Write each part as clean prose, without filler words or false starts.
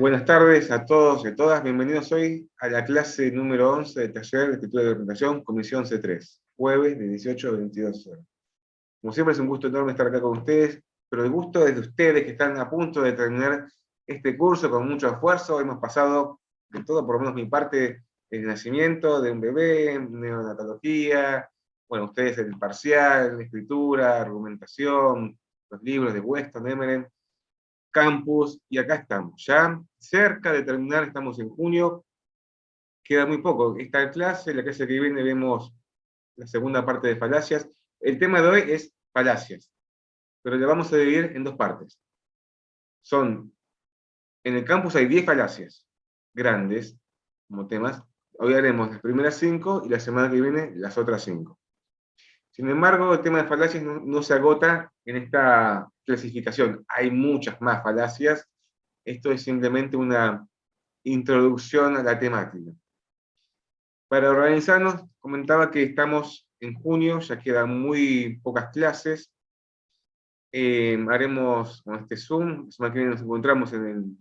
Buenas tardes a todos y a todas. Bienvenidos hoy a la clase número 11 del taller de escritura de presentación, comisión C3, jueves de 18 a 22 horas. Como siempre es un gusto enorme estar acá con ustedes, pero el gusto es de ustedes que están a punto de terminar este curso con mucho esfuerzo. Hemos pasado de todo, por lo menos mi parte, el nacimiento de un bebé, neonatología, bueno, ustedes el parcial, escritura, argumentación, los libros de Weston, Emeren, campus, y acá estamos, ya cerca de terminar, estamos en junio, queda muy poco. Esta clase, la clase que viene, vemos la segunda parte de falacias. El tema de hoy es falacias, pero le vamos a dividir en dos partes. En el campus hay 10 falacias grandes, como temas. Hoy haremos las primeras 5 y la semana que viene las otras 5. Sin embargo, el tema de falacias no se agota en esta clasificación. Hay muchas más falacias. Esto es simplemente una introducción a la temática. Para organizarnos, comentaba que estamos en junio, ya quedan muy pocas clases. Haremos con este Zoom, la semana que viene nos encontramos en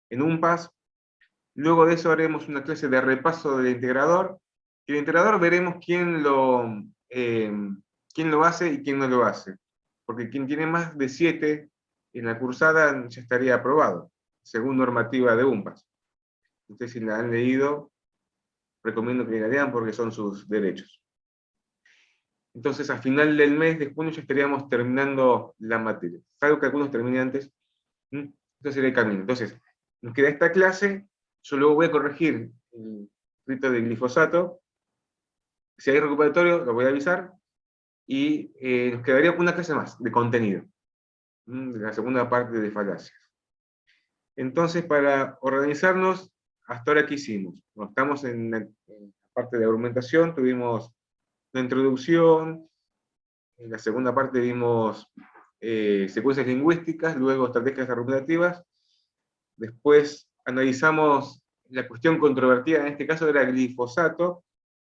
UNPAS. Luego de eso haremos una clase de repaso del integrador. El integrador veremos quién lo hace y quién no lo hace. Porque quien tiene más de 7 en la cursada ya estaría aprobado, según normativa de UNPAS. Ustedes si la han leído, recomiendo que la lean porque son sus derechos. Entonces, a final del mes de junio ya estaríamos terminando la materia. Salvo que algunos terminen antes, ese sería el camino. Entonces, nos queda esta clase, yo luego voy a corregir el escrito de glifosato. Si hay recuperatorio, lo voy a avisar, y nos quedaría una clase más de contenido, de la segunda parte de falacias. Entonces, para organizarnos, hasta ahora, ¿qué hicimos? Bueno, estamos en la parte de argumentación, tuvimos una introducción, en la segunda parte vimos secuencias lingüísticas, luego estrategias argumentativas, después analizamos la cuestión controvertida, en este caso era el glifosato,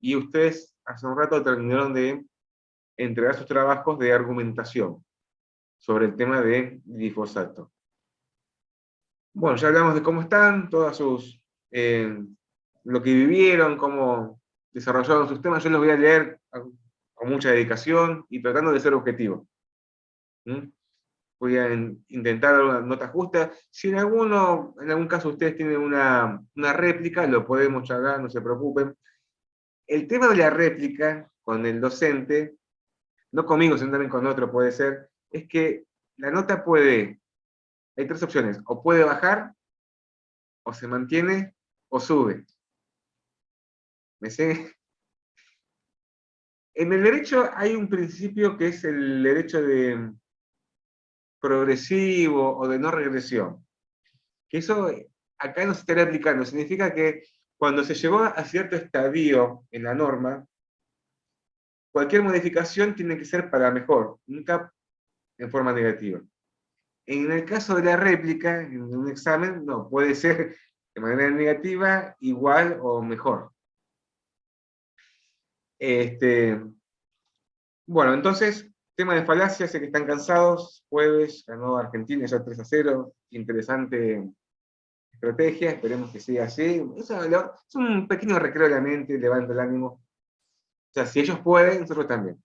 y ustedes hace un rato terminaron de entregar sus trabajos de argumentación sobre el tema de glifosato. Bueno, ya hablamos de cómo están, todas lo que vivieron, cómo desarrollaron sus temas. Yo los voy a leer con mucha dedicación y tratando de ser objetivo. Voy a intentar dar una nota justa. Si en algún caso ustedes tienen una réplica, lo podemos charlar, no se preocupen. El tema de la réplica con el docente, no conmigo, sino también con otro puede ser, es que la nota hay tres opciones, o puede bajar, o se mantiene, o sube. ¿Me sigue? En el derecho hay un principio que es el derecho de progresivo o de no regresión. Que eso acá no se estaría aplicando. Significa que cuando se llegó a cierto estadio en la norma, cualquier modificación tiene que ser para mejor, nunca en forma negativa. En el caso de la réplica, en un examen, no, puede ser de manera negativa, igual o mejor. Bueno, entonces, tema de falacias, sé que están cansados. Jueves ganó Argentina ya 3-0. Interesante estrategia, esperemos que siga así. Es un pequeño recreo de la mente, levanta el ánimo. O sea, si ellos pueden, nosotros también.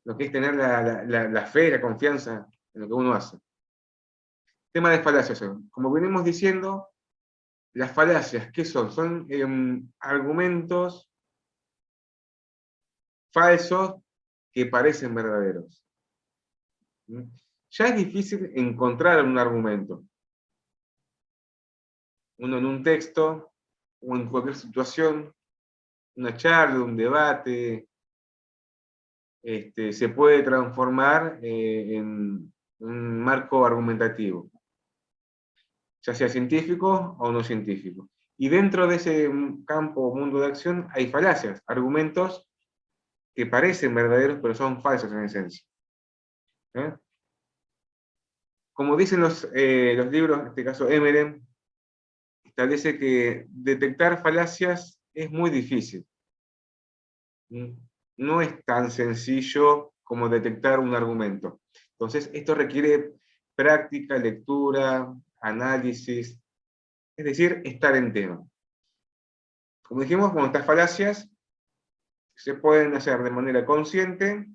Lo que es tener la fe, la confianza en lo que uno hace. Tema de falacias. Como venimos diciendo, las falacias, ¿qué son? Son argumentos falsos que parecen verdaderos. Ya es difícil encontrar un argumento. Uno en un texto, o en cualquier situación, una charla, un debate, se puede transformar en un marco argumentativo, ya sea científico o no científico. Y dentro de ese campo o mundo de acción hay falacias, argumentos que parecen verdaderos pero son falsos en esencia. Como dicen los libros, en este caso Emeren, establece que detectar falacias es muy difícil. No es tan sencillo como detectar un argumento. Entonces, esto requiere práctica, lectura, análisis, es decir, estar en tema. Como dijimos, con estas falacias se pueden hacer de manera consciente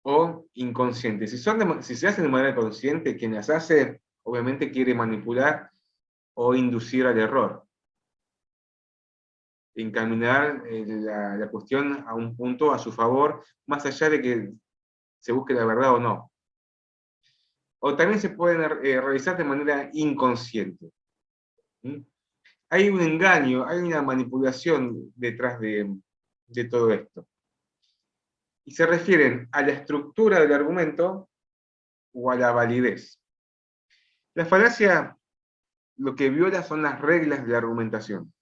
o inconsciente. Si se hacen de manera consciente, quien las hace, obviamente quiere manipular o inducir al error. Encaminar la cuestión a un punto a su favor, más allá de que se busque la verdad o no. O también se pueden realizar de manera inconsciente. ¿Mm? Hay un engaño, hay una manipulación detrás de todo esto. Y se refieren a la estructura del argumento o a la validez. La falacia lo que viola son las reglas de la argumentación.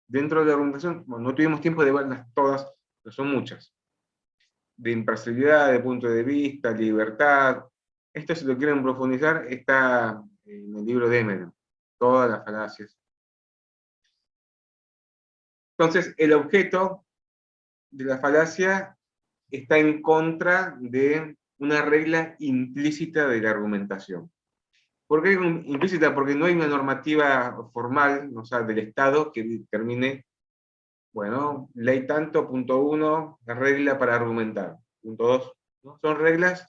Dentro de la argumentación, bueno, no tuvimos tiempo de verlas todas, pero son muchas. De imparcialidad, de punto de vista, libertad. Esto, si lo quieren profundizar, está en el libro de Emerson. Todas las falacias. Entonces, el objeto de la falacia está en contra de una regla implícita de la argumentación. ¿Por qué implícita? Porque no hay una normativa formal, o sea, del Estado que determine, bueno, ley tanto, punto 1, la regla para argumentar. Punto 2, ¿no? Son reglas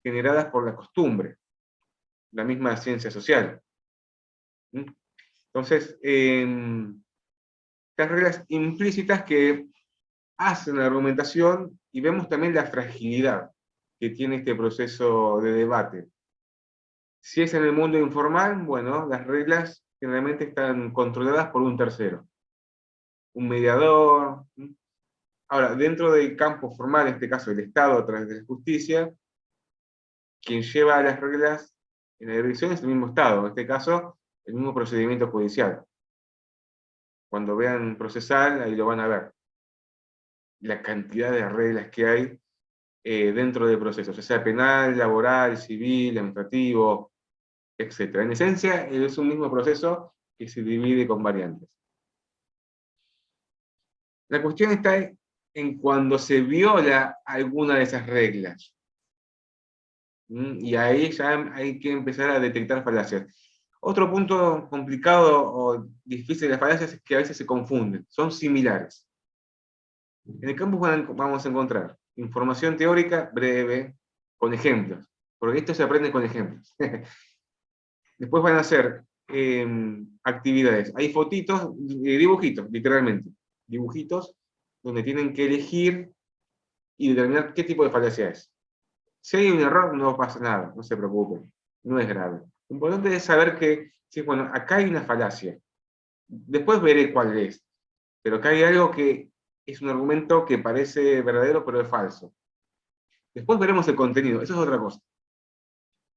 generadas por la costumbre, la misma ciencia social. ¿Mm? Entonces, estas reglas implícitas que hacen la argumentación, y vemos también la fragilidad que tiene este proceso de debate. Si es en el mundo informal, bueno, las reglas generalmente están controladas por un tercero, un mediador. Ahora, dentro del campo formal, en este caso el Estado a través de la justicia, quien lleva las reglas en la dirección es el mismo Estado, en este caso el mismo procedimiento judicial. Cuando vean procesal, ahí lo van a ver. La cantidad de reglas que hay dentro del proceso, ya sea penal, laboral, civil, administrativo, etc. En esencia, es un mismo proceso que se divide con variantes. La cuestión está en cuando se viola alguna de esas reglas. Y ahí ya hay que empezar a detectar falacias. Otro punto complicado o difícil de las falacias es que a veces se confunden, son similares. En el campus vamos a encontrar información teórica breve, con ejemplos, porque esto se aprende con ejemplos. Después van a hacer actividades. Hay fotitos, dibujitos, literalmente. Dibujitos donde tienen que elegir y determinar qué tipo de falacia es. Si hay un error, no pasa nada, no se preocupen, no es grave. Lo importante es saber que, sí, bueno, acá hay una falacia. Después veré cuál es. Pero acá hay algo que es un argumento que parece verdadero, pero es falso. Después veremos el contenido, eso es otra cosa.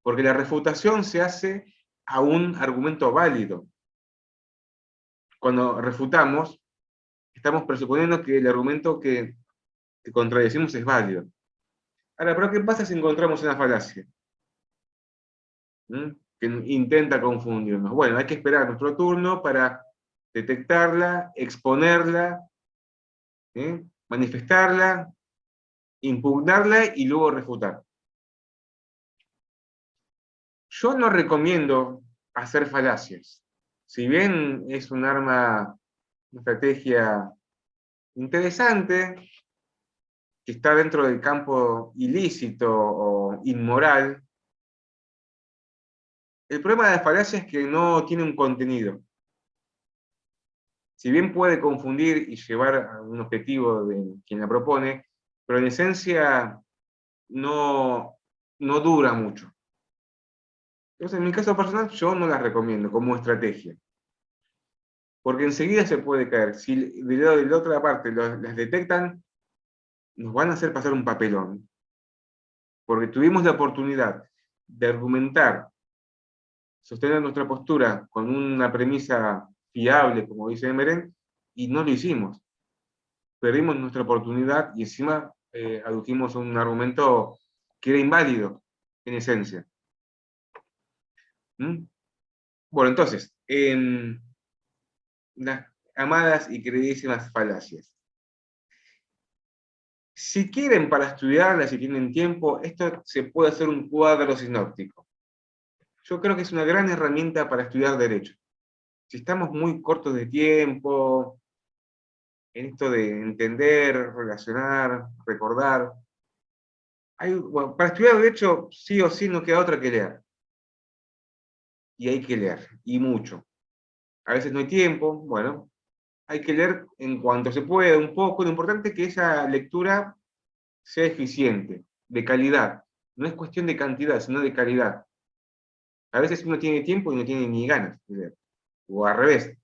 Porque la refutación se hace a un argumento válido. Cuando refutamos, estamos presuponiendo que el argumento que contradecimos es válido. Ahora, ¿pero qué pasa si encontramos una falacia? Que intenta confundirnos. Bueno, hay que esperar nuestro turno para detectarla, exponerla, manifestarla, impugnarla y luego refutar. Yo no recomiendo hacer falacias. Si bien es un arma, una estrategia interesante, que está dentro del campo ilícito o inmoral, el problema de la falacia es que no tiene un contenido. Si bien puede confundir y llevar a un objetivo de quien la propone, pero en esencia no dura mucho. Entonces, en mi caso personal, yo no las recomiendo como estrategia. Porque enseguida se puede caer. Si de la otra parte las detectan, nos van a hacer pasar un papelón. Porque tuvimos la oportunidad de argumentar, sostener nuestra postura con una premisa fiable, como dice Emeren, y no lo hicimos. Perdimos nuestra oportunidad y encima adujimos un argumento que era inválido, en esencia. Bueno, entonces, las amadas y queridísimas falacias. Si quieren para estudiarlas, si tienen tiempo, esto se puede hacer un cuadro sinóptico. yo creo que es una gran herramienta para estudiar Derecho. Si estamos muy cortos de tiempo, en esto de entender, relacionar, recordar, bueno, para estudiar Derecho, sí o sí no queda otra que leer. Y hay que leer, y mucho. A veces no hay tiempo, bueno, hay que leer en cuanto se pueda, un poco. Lo importante es que esa lectura sea eficiente, de calidad. No es cuestión de cantidad, sino de calidad. A veces uno tiene tiempo y no tiene ni ganas de leer. O al revés,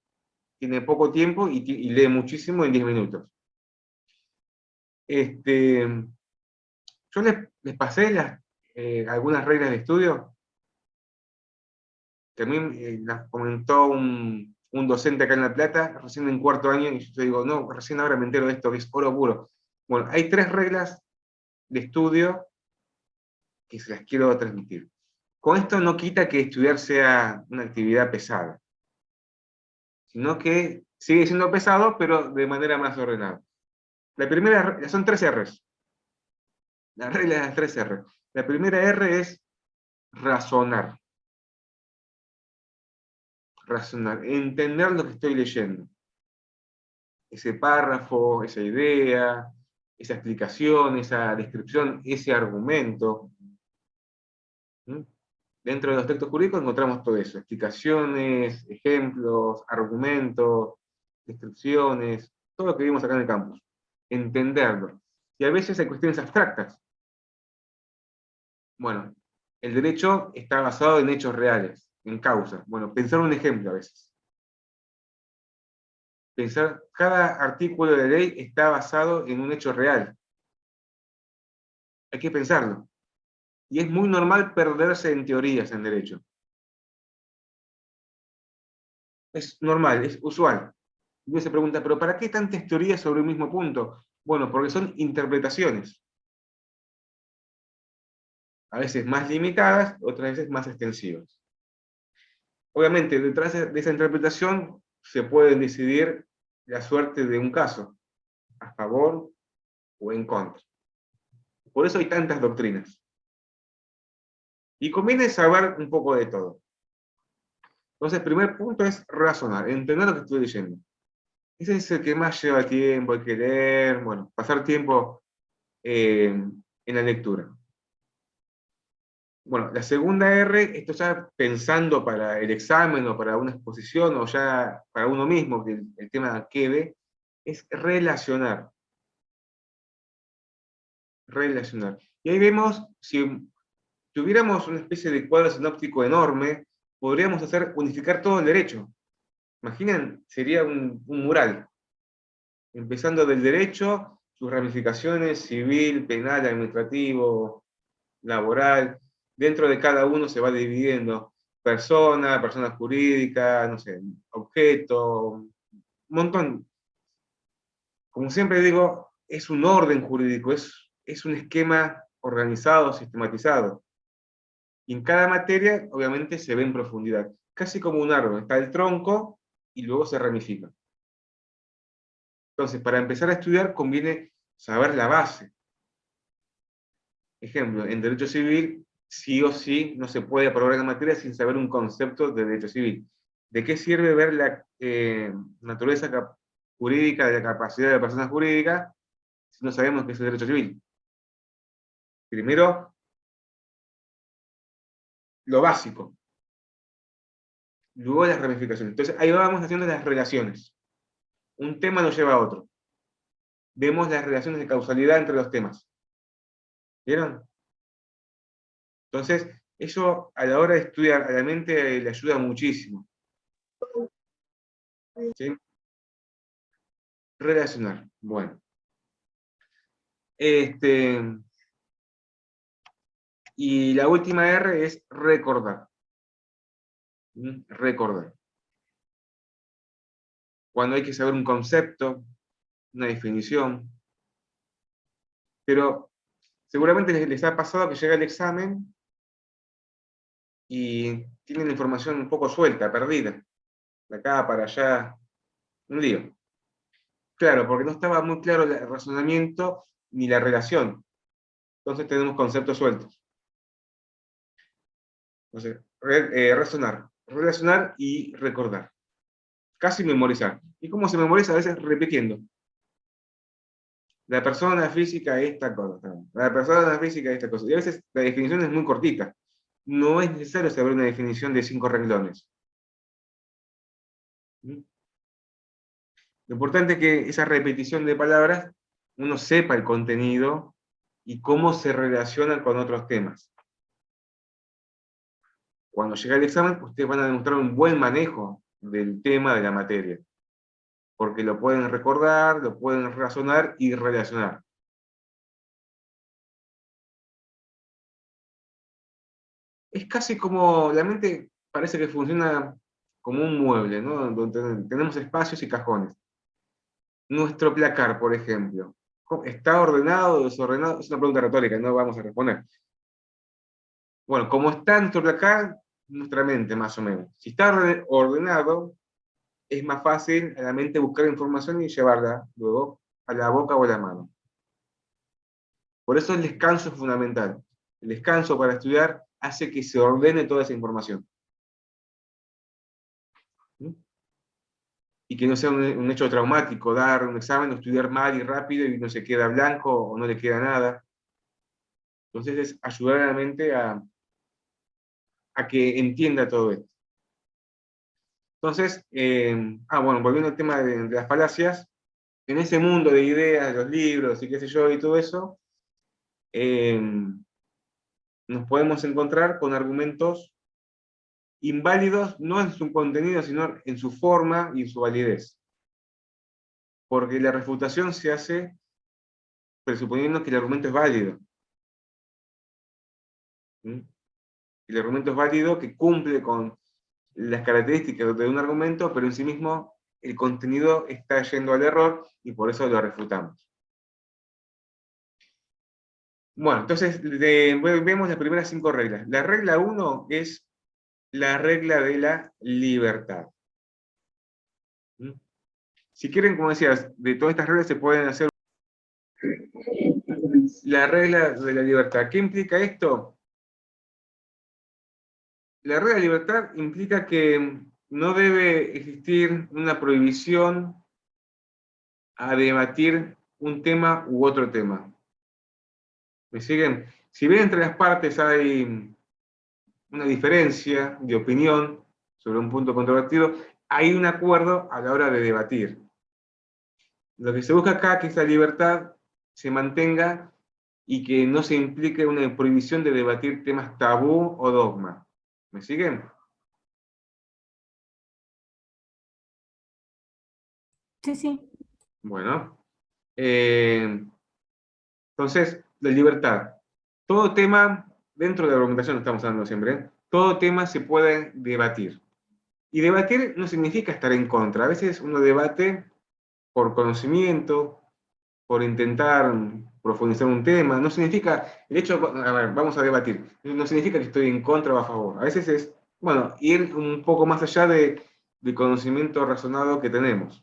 tiene poco tiempo y lee muchísimo en 10 minutos. Yo les pasé algunas reglas de estudio, que a mí las comentó un docente acá en La Plata, recién en cuarto año, y yo digo, no, recién ahora me entero de esto, que es oro puro. Bueno, hay 3 reglas de estudio que se las quiero transmitir. Con esto no quita que estudiar sea una actividad pesada, sino que sigue siendo pesado, pero de manera más ordenada. La primera, son 3 R's. La regla de las 3 R. La primera R es razonar. Razonar, entender lo que estoy leyendo. Ese párrafo, esa idea, esa explicación, esa descripción, ese argumento. ¿Mm? Dentro de los textos jurídicos encontramos todo eso, explicaciones, ejemplos, argumentos, descripciones, todo lo que vimos acá en el campus. Entenderlo. Y a veces hay cuestiones abstractas. Bueno, el derecho está basado en hechos reales, en causas. Bueno, pensar un ejemplo a veces. Pensar, cada artículo de ley está basado en un hecho real. Hay que pensarlo. Y es muy normal perderse en teorías en derecho. Es normal, es usual. Y uno se pregunta, ¿pero para qué tantas teorías sobre un mismo punto? Bueno, porque son interpretaciones. A veces más limitadas, otras veces más extensivas. Obviamente, detrás de esa interpretación se puede decidir la suerte de un caso, a favor o en contra. Por eso hay tantas doctrinas. Y conviene saber un poco de todo. Entonces, el primer punto es razonar, entender lo que estoy leyendo. Ese es el que más lleva tiempo, hay que leer, bueno, pasar tiempo en la lectura. Bueno, la segunda R, esto ya pensando para el examen o para una exposición o ya para uno mismo, que el tema quede, es relacionar. Relacionar. Y ahí vemos, si tuviéramos una especie de cuadro sinóptico enorme, podríamos unificar todo el derecho. Imaginen, sería un mural, empezando del derecho, sus ramificaciones, civil, penal, administrativo, laboral. Dentro de cada uno se va dividiendo persona, persona jurídica, no sé, objeto, un montón. Como siempre digo, es un orden jurídico, es un esquema organizado, sistematizado. Y en cada materia, obviamente, se ve en profundidad. Casi como un árbol, está el tronco y luego se ramifica. Entonces, para empezar a estudiar conviene saber la base. Ejemplo, en derecho civil, sí o sí no se puede aprobar la materia sin saber un concepto de derecho civil. ¿De qué sirve ver la naturaleza jurídica de la capacidad de la persona jurídica si no sabemos qué es el derecho civil? Primero, lo básico. Luego las ramificaciones. Entonces, ahí vamos haciendo las relaciones. Un tema nos lleva a otro. Vemos las relaciones de causalidad entre los temas. ¿Vieron? Entonces, eso a la hora de estudiar a la mente le ayuda muchísimo. ¿Sí? Relacionar. Bueno. Y la última R es recordar. Recordar. Cuando hay que saber un concepto, una definición. Pero seguramente les ha pasado que llega el examen y tienen la información un poco suelta, perdida. De acá para allá, un lío. Claro, porque no estaba muy claro el razonamiento ni la relación. Entonces tenemos conceptos sueltos. Entonces, razonar, relacionar y recordar. Casi memorizar. ¿Y cómo se memoriza? A veces repitiendo. La persona física es esta cosa. La persona física es esta cosa. Y a veces la definición es muy cortita. No es necesario saber una definición de 5 renglones. ¿Mm? Lo importante es que esa repetición de palabras, uno sepa el contenido y cómo se relaciona con otros temas. Cuando llega el examen, ustedes van a demostrar un buen manejo del tema de la materia, porque lo pueden recordar, lo pueden razonar y relacionar. Es casi como, la mente parece que funciona como un mueble, ¿no? Donde tenemos espacios y cajones. Nuestro placar, por ejemplo, ¿está ordenado o desordenado? Es una pregunta retórica, no vamos a responder. Bueno, como está nuestro placar, nuestra mente más o menos. Si está ordenado, es más fácil a la mente buscar información y llevarla luego a la boca o a la mano. Por eso el descanso es fundamental. El descanso para estudiar hace que se ordene toda esa información. ¿Mm? Y que no sea un hecho traumático, dar un examen, estudiar mal y rápido y no se queda blanco o no le queda nada. Entonces es ayudar a la mente a que entienda todo esto. Entonces, bueno, volviendo al tema de las falacias, en ese mundo de ideas, de los libros y qué sé yo y todo eso, eh, nos podemos encontrar con argumentos inválidos, no en su contenido, sino en su forma y en su validez. Porque la refutación se hace presuponiendo que el argumento es válido. ¿Mm? El argumento es válido, que cumple con las características de un argumento, pero en sí mismo el contenido está yendo al error y por eso lo refutamos. Bueno, entonces vemos las primeras 5 reglas. La regla 1 es la regla de la libertad. ¿Mm? Si quieren, como decías, de todas estas reglas se pueden hacer la regla de la libertad. ¿Qué implica esto? La regla de la libertad implica que no debe existir una prohibición a debatir un tema u otro tema. ¿Me siguen? Si bien entre las partes hay una diferencia de opinión sobre un punto controvertido, hay un acuerdo a la hora de debatir. Lo que se busca acá es que esa libertad se mantenga y que no se implique una prohibición de debatir temas tabú o dogma. ¿Me siguen? Sí, sí. Bueno. Entonces, la libertad. Todo tema, dentro de la argumentación estamos hablando siempre, ¿eh? Todo tema se puede debatir. Y debatir no significa estar en contra. A veces uno debate por conocimiento, por intentar profundizar un tema. No significa, el hecho, a ver, vamos a debatir, no significa que estoy en contra o a favor. A veces es, bueno, ir un poco más allá del conocimiento razonado que tenemos.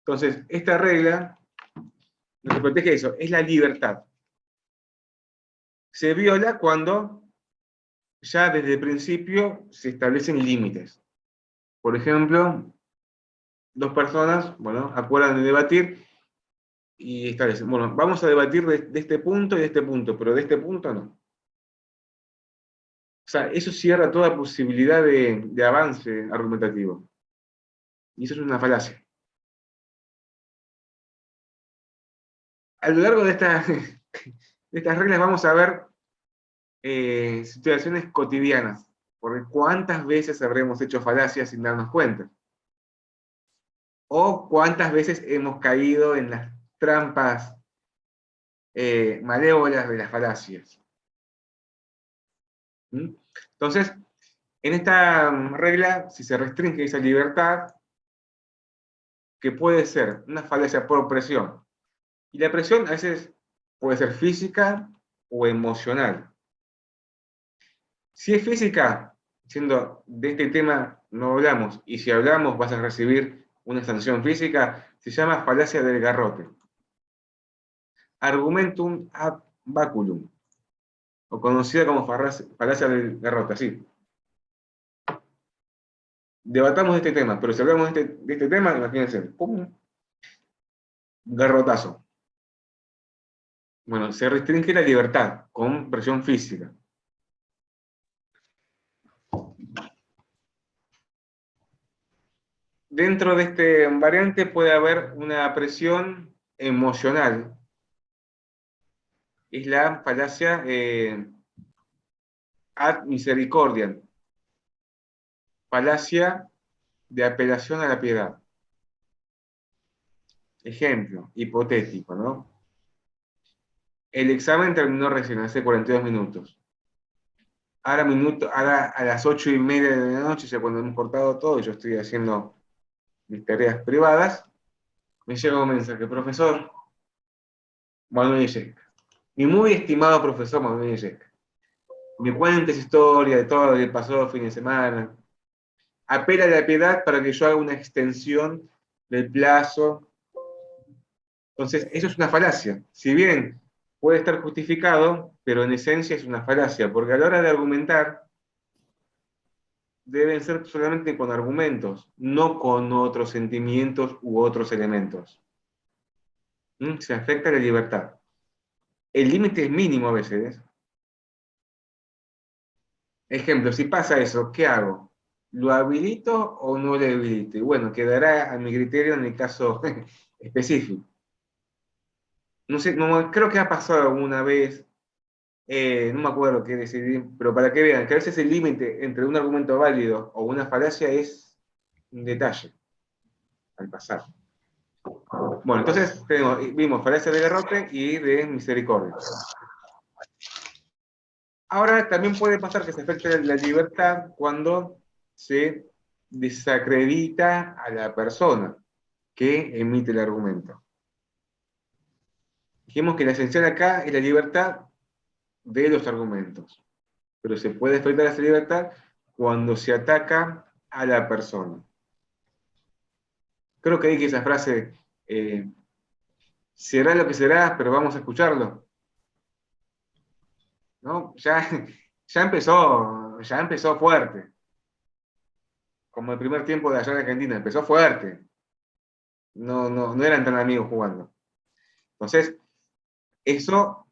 Entonces, esta regla, lo que protege eso, es la libertad. Se viola cuando ya desde el principio se establecen límites. Por ejemplo, dos personas, bueno, acuerdan de debatir y establecen, bueno, vamos a debatir de este punto y de este punto, pero de este punto no. O sea, eso cierra toda posibilidad de avance argumentativo. Y eso es una falacia. A lo largo de, de estas reglas vamos a ver situaciones cotidianas, porque cuántas veces habremos hecho falacias sin darnos cuenta. O cuántas veces hemos caído en las trampas malévolas de las falacias. ¿Mm? Entonces, en esta regla, si se restringe esa libertad, que puede ser una falacia por presión, y la presión a veces puede ser física o emocional. Si es física, siendo de este tema no hablamos, y si hablamos vas a recibir una sanción física, se llama falacia del garrote. Argumentum ad baculum, o conocida como falacia de Garrotta, sí. Debatamos este tema, pero si hablamos de este tema, imagínense, ¡pum! Garrotazo. Bueno, se restringe la libertad con presión física. Dentro de este variante puede haber una presión emocional. Es la falacia ad misericordiam, falacia de apelación a la piedad. Ejemplo, hipotético, ¿no? El examen terminó recién, hace 42 minutos. Ahora a las 8:30 de la noche, ya cuando hemos cortado todo, yo estoy haciendo mis tareas privadas, me llega un mensaje, profesor Manuel Yesca, mi muy estimado profesor Manuel Yesca, me cuentes historia de todo lo que pasó el fin de semana, apela a la piedad para que yo haga una extensión del plazo. Entonces, eso es una falacia. Si bien puede estar justificado, pero en esencia es una falacia, porque a la hora de argumentar, deben ser solamente con argumentos, no con otros sentimientos u otros elementos. Se afecta la libertad. El límite es mínimo a veces. Ejemplo, si pasa eso, ¿qué hago? ¿Lo habilito o no lo habilito? Y bueno, quedará a mi criterio en el caso específico. No sé, no, creo que ha pasado alguna vez, no me acuerdo qué decidí, pero para que vean que a veces el límite entre un argumento válido o una falacia es un detalle al pasar. Bueno, entonces vimos falacia de garrote y de misericordia. Ahora también puede pasar que se afecte la libertad cuando se desacredita a la persona que emite el argumento. Dijimos que la esencial acá es la libertad de los argumentos, pero se puede afectar esa libertad cuando se ataca a la persona. Creo que dije esa frase, será lo que será, pero vamos a escucharlo. ¿No? Ya empezó fuerte, como el primer tiempo de allá en Argentina, empezó fuerte. No eran tan amigos jugando. Entonces, eso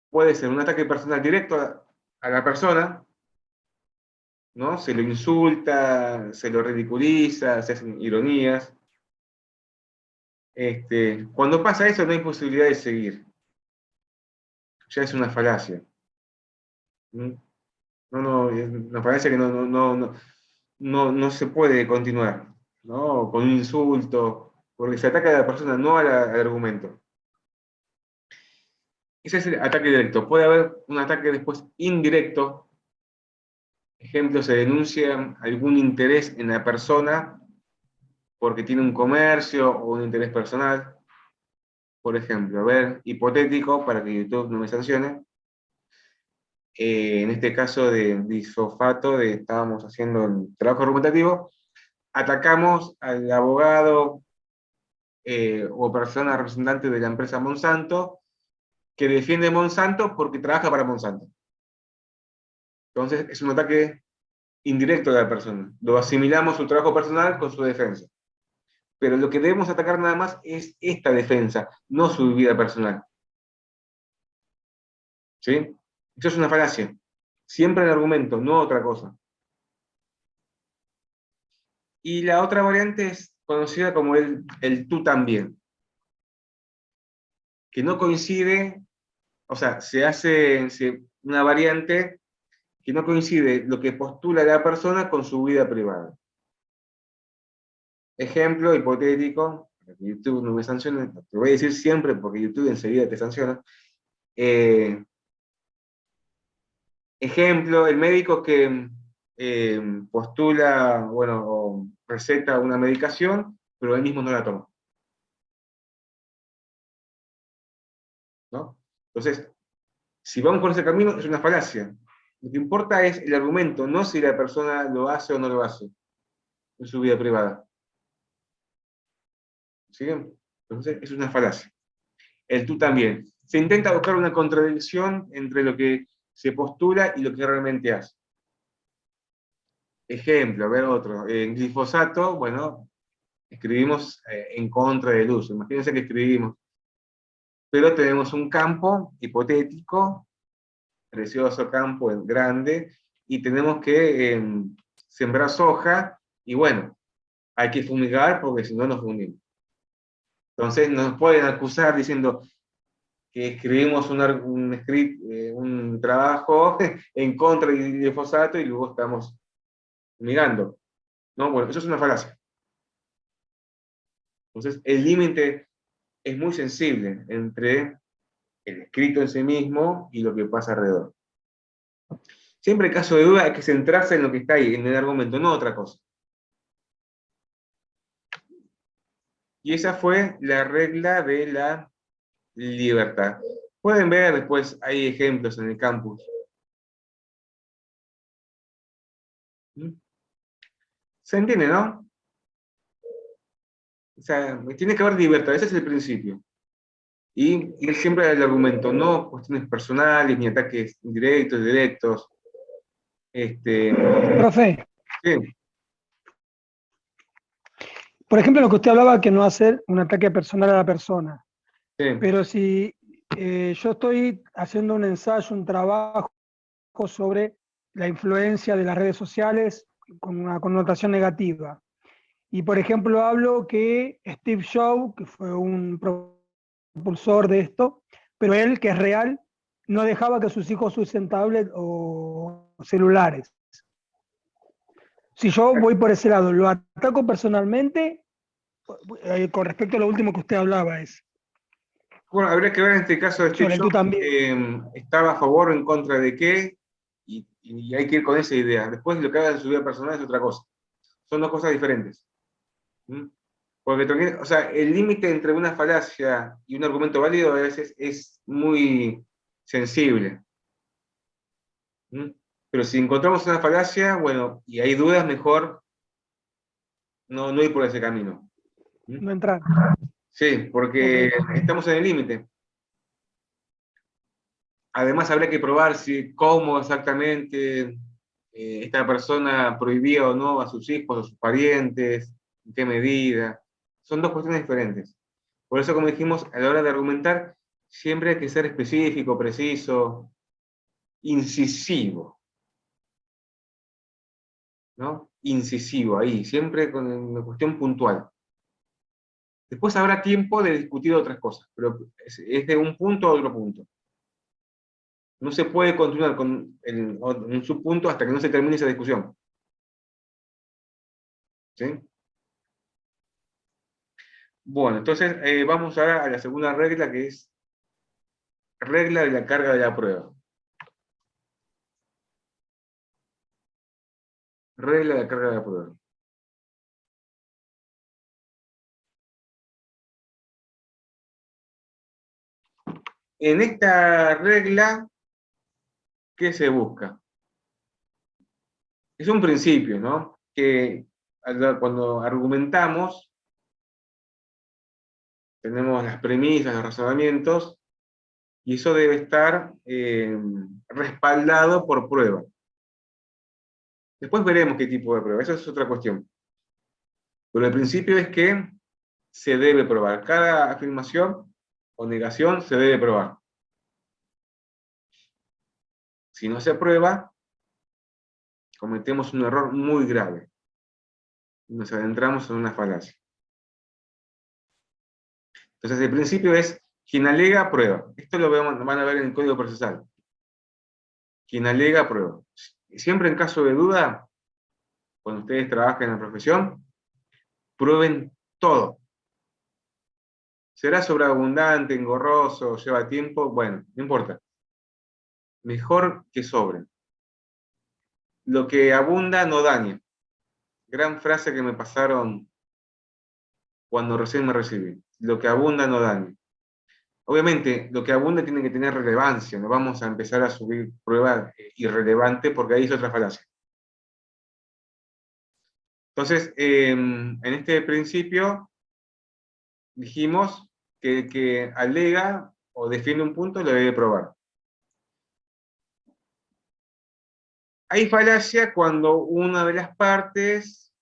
puede ser un ataque personal directo a la persona, ¿no? Se lo insulta, se lo ridiculiza, se hacen ironías. Cuando pasa eso no hay posibilidad de seguir. Ya es una falacia. ¿Mm? Es una falacia que no se puede continuar, ¿no? Con un insulto, porque se ataca a la persona, no al argumento. Ese es el ataque directo. Puede haber un ataque después indirecto. Ejemplo, se denuncia algún interés en la persona porque tiene un comercio o un interés personal. Por ejemplo, a ver, hipotético, para que YouTube no me sancione. En este caso de disofato, estábamos haciendo el trabajo argumentativo, atacamos al abogado o persona representante de la empresa Monsanto que defiende Monsanto porque trabaja para Monsanto. Entonces es un ataque indirecto de la persona. Lo asimilamos su trabajo personal con su defensa. Pero lo que debemos atacar nada más es esta defensa, no su vida personal. ¿Sí? Eso es una falacia. Siempre el argumento, no otra cosa. Y la otra variante es conocida como el tú también, que no coincide, o sea, se hace una variante que no coincide lo que postula la persona con su vida privada. Ejemplo hipotético, para que YouTube no me sancione, te voy a decir siempre porque YouTube enseguida te sanciona. Ejemplo, el médico que postula, bueno, o receta una medicación, pero él mismo no la toma. ¿No? Entonces, si vamos por ese camino, es una falacia. Lo que importa es el argumento, no si la persona lo hace o no lo hace en su vida privada. ¿Sí? Entonces, es una falacia. El tú también. se intenta buscar una contradicción entre lo que se postula y lo que realmente hace. Ejemplo, a ver otro. En glifosato, bueno, escribimos en contra del uso. Imagínense que escribimos, pero tenemos un campo hipotético, precioso campo grande, y tenemos que sembrar soja, y bueno, hay que fumigar porque si no nos fundimos. Entonces nos pueden acusar diciendo que escribimos un trabajo en contra del glifosato y luego estamos fumigando. No, bueno, eso es una falacia. Entonces el límite es muy sensible entre el escrito en sí mismo y lo que pasa alrededor. Siempre en caso de duda hay que centrarse en lo que está ahí, en el argumento, no otra cosa. Y esa fue la regla de la libertad. Pueden ver después, hay ejemplos en el campus. ¿Mm? ¿Se entiende, no? O sea, tiene que haber libertad, ese es el principio. Y ir siempre al argumento, no cuestiones personales, ni ataques indirectos, directos. Profe, Sí, por ejemplo, lo que usted hablaba, que no hacer un ataque personal a la persona. sí. Pero si yo estoy haciendo un ensayo, un trabajo sobre la influencia de las redes sociales con una connotación negativa, y por ejemplo hablo que Steve Jobs, que fue un propulsor de esto, pero él, que es real, no dejaba que sus hijos usen tablet o celulares. Si yo voy por ese lado, lo ataco personalmente, con respecto a lo último que usted hablaba, es Bueno, habría que ver en este caso de su Steve lectura Jobs, también. estaba a favor o en contra de qué, y hay que ir con esa idea. Después lo que haga en su vida personal es otra cosa. Son dos cosas diferentes. ¿Mm? Porque o sea, el límite entre una falacia y un argumento válido a veces es muy sensible. ¿Mm? Pero si encontramos una falacia, bueno, y hay dudas, mejor no ir por ese camino. ¿Mm? No entrar. Sí, Ok. porque estamos en el límite. Además, habría que probar cómo exactamente esta persona prohibía o no a sus hijos, a sus parientes, en qué medida. Son dos cuestiones diferentes. Por eso, como dijimos, a la hora de argumentar, siempre hay que ser específico, preciso, incisivo, ¿no? Incisivo, ahí, siempre con una cuestión puntual. Después habrá tiempo de discutir otras cosas, pero es de un punto a otro punto. No se puede continuar en un subpunto hasta que no se termine esa discusión. ¿Sí? Bueno, entonces vamos ahora a la segunda regla, que es regla de la carga de la prueba. Regla de la carga de la prueba. En esta regla, ¿qué se busca? Es un principio, ¿no? Que cuando argumentamos, tenemos las premisas, los razonamientos, y eso debe estar respaldado por prueba. Después veremos qué tipo de prueba, esa es otra cuestión. Pero el principio es que se debe probar. Cada afirmación o negación se debe probar. Si no se aprueba, cometemos un error muy grave. Nos adentramos en una falacia. Entonces, el principio es, quien alega, prueba. Esto van a ver en el Código Procesal. Quien alega, prueba. Siempre en caso de duda, cuando ustedes trabajen en la profesión, prueben todo. ¿Será sobreabundante, engorroso, lleva tiempo? Bueno, no importa. Mejor que sobre. Lo que abunda no daña. Gran frase que me pasaron cuando recién me recibí. Lo que abunda no daña. Obviamente, lo que abunda tiene que tener relevancia. No vamos a empezar a subir pruebas irrelevantes porque ahí es otra falacia. Entonces, en este principio dijimos que el que alega o defiende un punto, lo debe probar. Hay falacia cuando una de las partes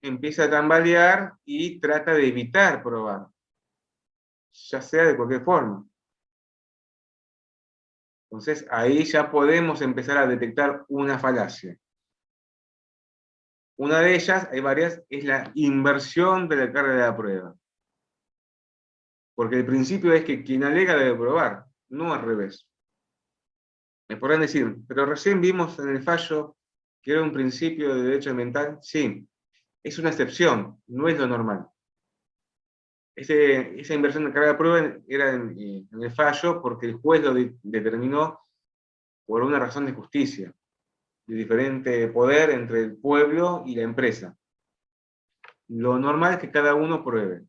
empieza a tambalear y trata de evitar probar, ya sea de cualquier forma. Entonces ahí ya podemos empezar a detectar una falacia. Una de ellas, hay varias, es la inversión de la carga de la prueba. Porque el principio es que quien alega debe probar, no al revés. Me podrán decir, pero recién vimos en el fallo que era un principio de derecho ambiental. Sí, es una excepción, no es lo normal. Esa inversión de carga de prueba era en el fallo porque el juez lo determinó por una razón de justicia, de diferente poder entre el pueblo y la empresa. Lo normal es que cada uno pruebe,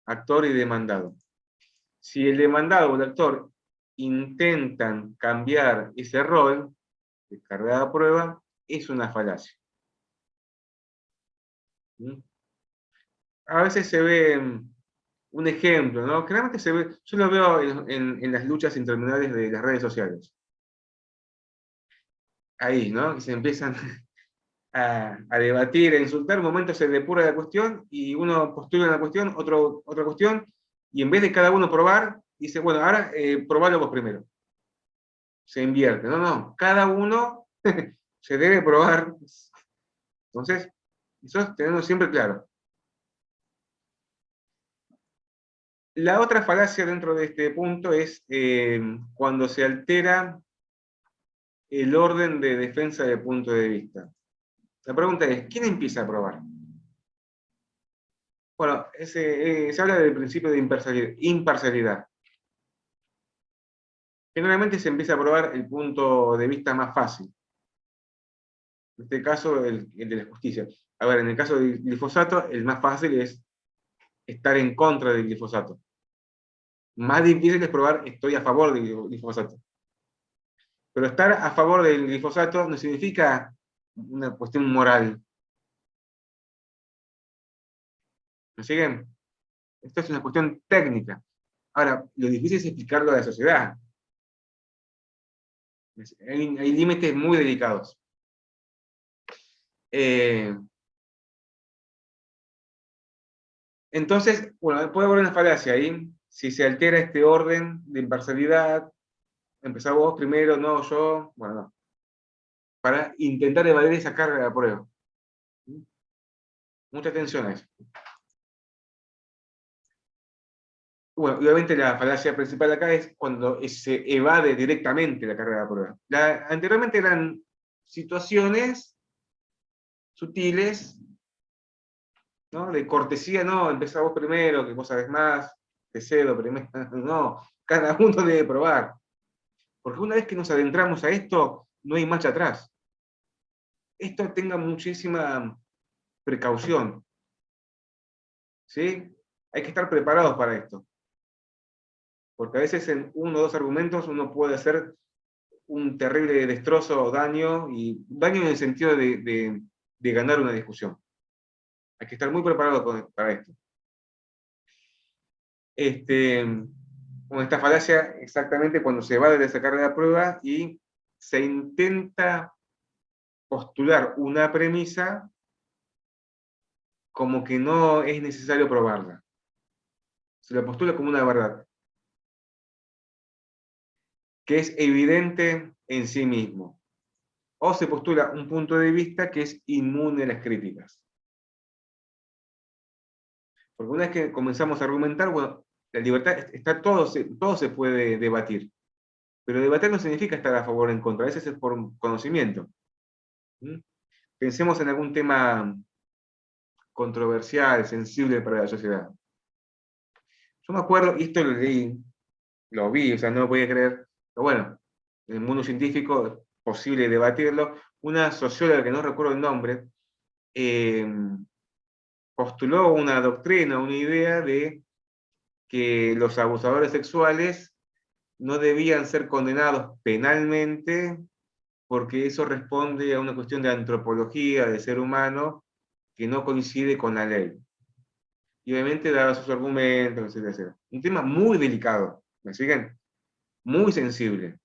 actor y demandado. Si el demandado o el actor intentan cambiar ese rol de carga de prueba, es una falacia. ¿Mm? A veces se ve un ejemplo, ¿no? Claramente se ve, yo lo veo en las luchas interminables de las redes sociales. Ahí, ¿no? Que se empiezan a debatir, a insultar, un momento se depura la cuestión y uno postula una cuestión, otra cuestión, y en vez de cada uno probar, dice, bueno, ahora probalo vos primero. Se invierte. No, no, cada uno se debe probar. Entonces, eso tenemos siempre claro. La otra falacia dentro de este punto es cuando se altera el orden de defensa del punto de vista. La pregunta es, ¿quién empieza a probar? Bueno, se habla del principio de imparcialidad. Generalmente se empieza a probar el punto de vista más fácil. En este caso, el de la justicia. A ver, en el caso del glifosato, el más fácil es estar en contra del glifosato. Más difícil es probar estoy a favor del glifosato. Pero estar a favor del glifosato no significa una cuestión moral. ¿Me siguen? Esto es una cuestión técnica. Ahora, lo difícil es explicarlo a la sociedad. Hay límites muy delicados. Entonces, bueno, puede haber una falacia ahí. Si se altera este orden de imparcialidad, empezá vos primero, no yo, bueno, no. Para intentar evadir esa carga de la prueba. Mucha atención a eso. Bueno, obviamente la falacia principal acá es cuando se evade directamente la carga de la prueba. Anteriormente eran situaciones sutiles, ¿no? De cortesía, no, empezá vos primero, que vos sabés más, te cedo primero. No, cada uno debe probar. Porque una vez que nos adentramos a esto, no hay marcha atrás. Esto tenga muchísima precaución. ¿Sí? Hay que estar preparados para esto. Porque a veces en uno o dos argumentos uno puede hacer un terrible destrozo o daño, y daño en el sentido de ganar una discusión. Hay que estar muy preparado para esto. Con esta falacia, exactamente cuando se va de sacar de la prueba y se intenta postular una premisa como que no es necesario probarla. Se la postula como una verdad, que es evidente en sí mismo. O se postula un punto de vista que es inmune a las críticas. Porque una vez que comenzamos a argumentar, bueno, la libertad está, todo se puede debatir. Pero debatir no significa estar a favor o en contra, a veces es por conocimiento. ¿Mm? Pensemos en algún tema controversial, sensible para la sociedad. Yo me acuerdo, y esto lo leí, lo vi, o sea, no lo podía creer, pero bueno, en el mundo científico es posible debatirlo. Una socióloga, que no recuerdo el nombre, postuló una doctrina, una idea de que los abusadores sexuales no debían ser condenados penalmente porque eso responde a una cuestión de antropología, de ser humano, que no coincide con la ley. Y obviamente daba sus argumentos, etcétera, etcétera. Un tema muy delicado. ¿Me siguen? Muy sensible.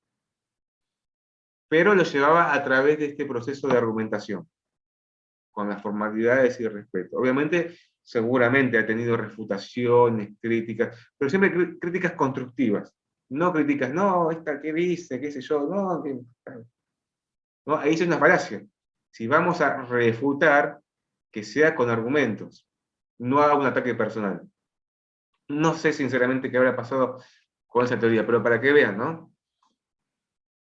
Pero lo llevaba a través de este proceso de argumentación, con las formalidades y el respeto. Obviamente, seguramente ha tenido refutaciones, críticas, pero siempre críticas constructivas. No críticas, no, esta qué dice, qué sé yo, no, no, ahí es una falacia. Si vamos a refutar, que sea con argumentos, no haga un ataque personal. No sé sinceramente qué habrá pasado con esa teoría, pero para que vean, ¿no?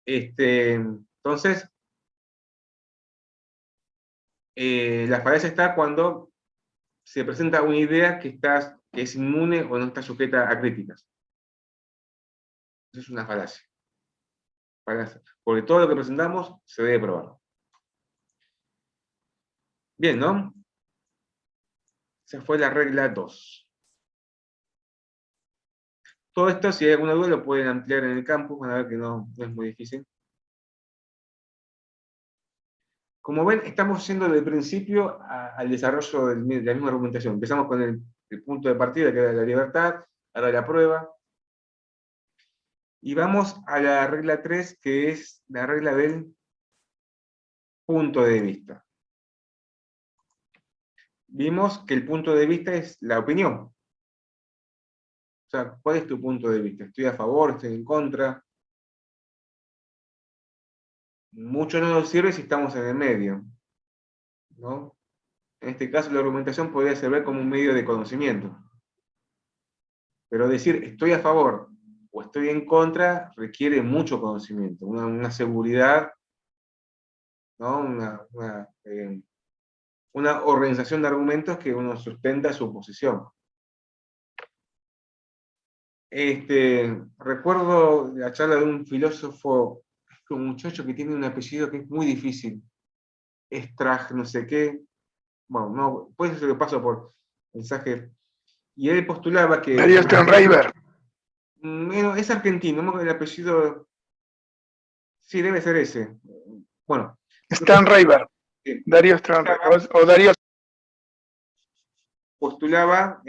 Entonces, la falacia está cuando se presenta una idea que es inmune o no está sujeta a críticas. Eso es una falacia. Porque todo lo que presentamos se debe probar. Bien, ¿no? Esa fue la regla 2. Todo esto, si hay alguna duda, lo pueden ampliar en el campus, van a ver que no es muy difícil. Como ven, estamos yendo del principio al desarrollo de la misma argumentación. Empezamos con el punto de partida, que era la libertad, ahora la prueba. Y vamos a la regla 3, que es la regla del punto de vista. Vimos que el punto de vista es la opinión. O sea, ¿cuál es tu punto de vista? ¿Estoy a favor? ¿Estoy en contra? Mucho no nos sirve si estamos en el medio, ¿no? En este caso, la argumentación podría servir como un medio de conocimiento. Pero decir estoy a favor o estoy en contra requiere mucho conocimiento, una seguridad, ¿no? Una organización de argumentos que uno sustenta su posición. Recuerdo la charla de un filósofo, un muchacho que tiene un apellido que es muy difícil, Estrag, no sé qué, bueno, no, pues eso lo paso por mensaje, y él postulaba que... Darío Sternreiber. Bueno, es argentino, ¿no? El apellido, sí, debe ser ese. Bueno. Sternreiber. Sí. Darío Sternreiber. O Darío... Postulaba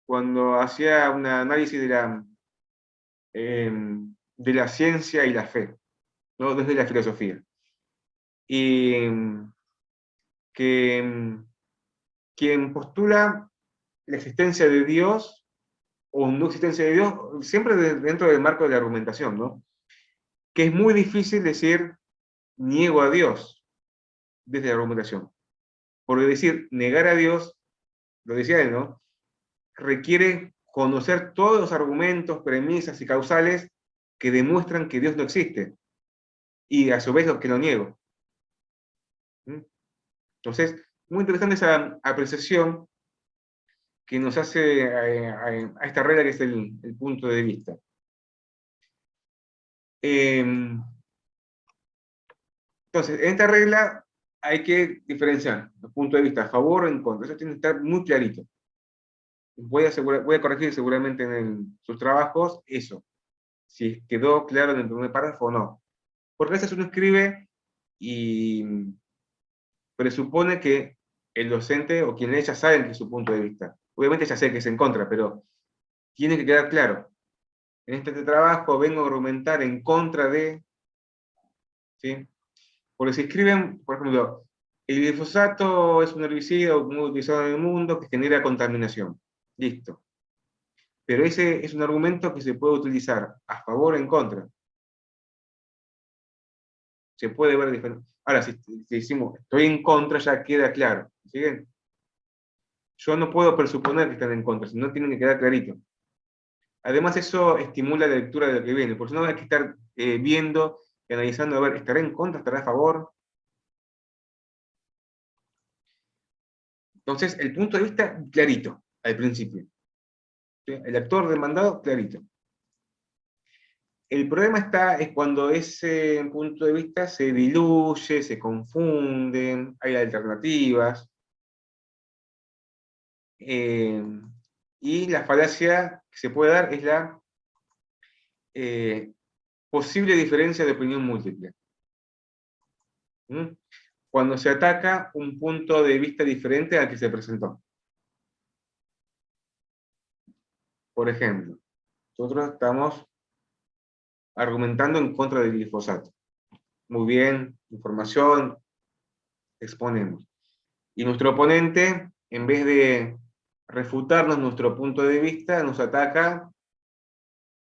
cuando hacía un análisis de la ciencia y la fe, ¿no? Desde la filosofía. Y que quien postula la existencia de Dios o no existencia de Dios, siempre dentro del marco de la argumentación, ¿no? Que es muy difícil decir niego a Dios desde la argumentación. Porque decir negar a Dios, lo decía él, ¿no? Requiere conocer todos los argumentos, premisas y causales que demuestran que Dios no existe. Y a su vez los que lo niego. Entonces, muy interesante esa apreciación que nos hace a esta regla que es el punto de vista. Entonces, en esta regla hay que diferenciar los puntos de vista a favor o en contra. Eso tiene que estar muy clarito. Voy a corregir seguramente en sus trabajos eso, si quedó claro en el primer párrafo o no. Porque a veces uno escribe y presupone que el docente o quien lee ya sabe que es su punto de vista. Obviamente ya sé que es en contra, pero tiene que quedar claro. En este trabajo vengo a argumentar en contra de... ¿sí? Porque si escriben, por ejemplo, el glifosato es un herbicida muy utilizado en el mundo que genera contaminación. Listo. Pero ese es un argumento que se puede utilizar a favor o en contra. Se puede ver diferente. Ahora, si decimos estoy en contra, ya queda claro. ¿Siguen? Yo no puedo presuponer que están en contra, sino tienen que quedar clarito. Además, eso estimula la lectura de lo que viene, porque si no hay que estar viendo y analizando, a ver, ¿estará en contra? ¿Estará a favor? Entonces, el punto de vista clarito, al principio. ¿Sí? El actor demandado, clarito. El problema es cuando ese punto de vista se diluye, se confunde, hay alternativas. Y la falacia que se puede dar es la posible diferencia de opinión múltiple. Cuando se ataca un punto de vista diferente al que se presentó. Por ejemplo, Nosotros estamos argumentando en contra del glifosato. Muy bien, información, exponemos. Y nuestro oponente, en vez de refutarnos nuestro punto de vista, nos ataca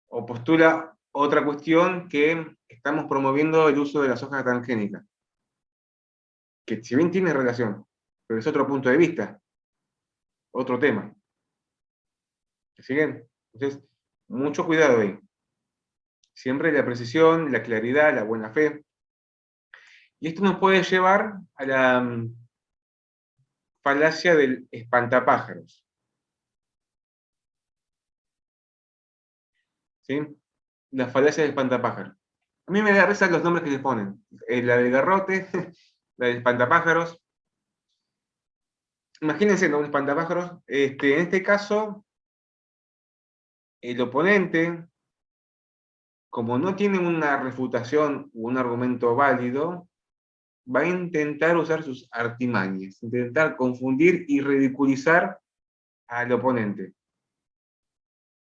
o postula otra cuestión, que estamos promoviendo el uso de la soja transgénica, que si bien tiene relación, pero es otro punto de vista, otro tema. ¿Siguen? Entonces, mucho cuidado ahí. Siempre la precisión, la claridad, la buena fe. Y esto nos puede llevar a la falacia del espantapájaros. ¿Sí? La falacia del espantapájaros. A mí me da risa los nombres que le ponen. La del garrote, la del espantapájaros. Imagínense, ¿no? Un espantapájaros. En este caso, el oponente, como no tiene una refutación o un argumento válido, va a intentar usar sus artimañas, intentar confundir y ridiculizar al oponente.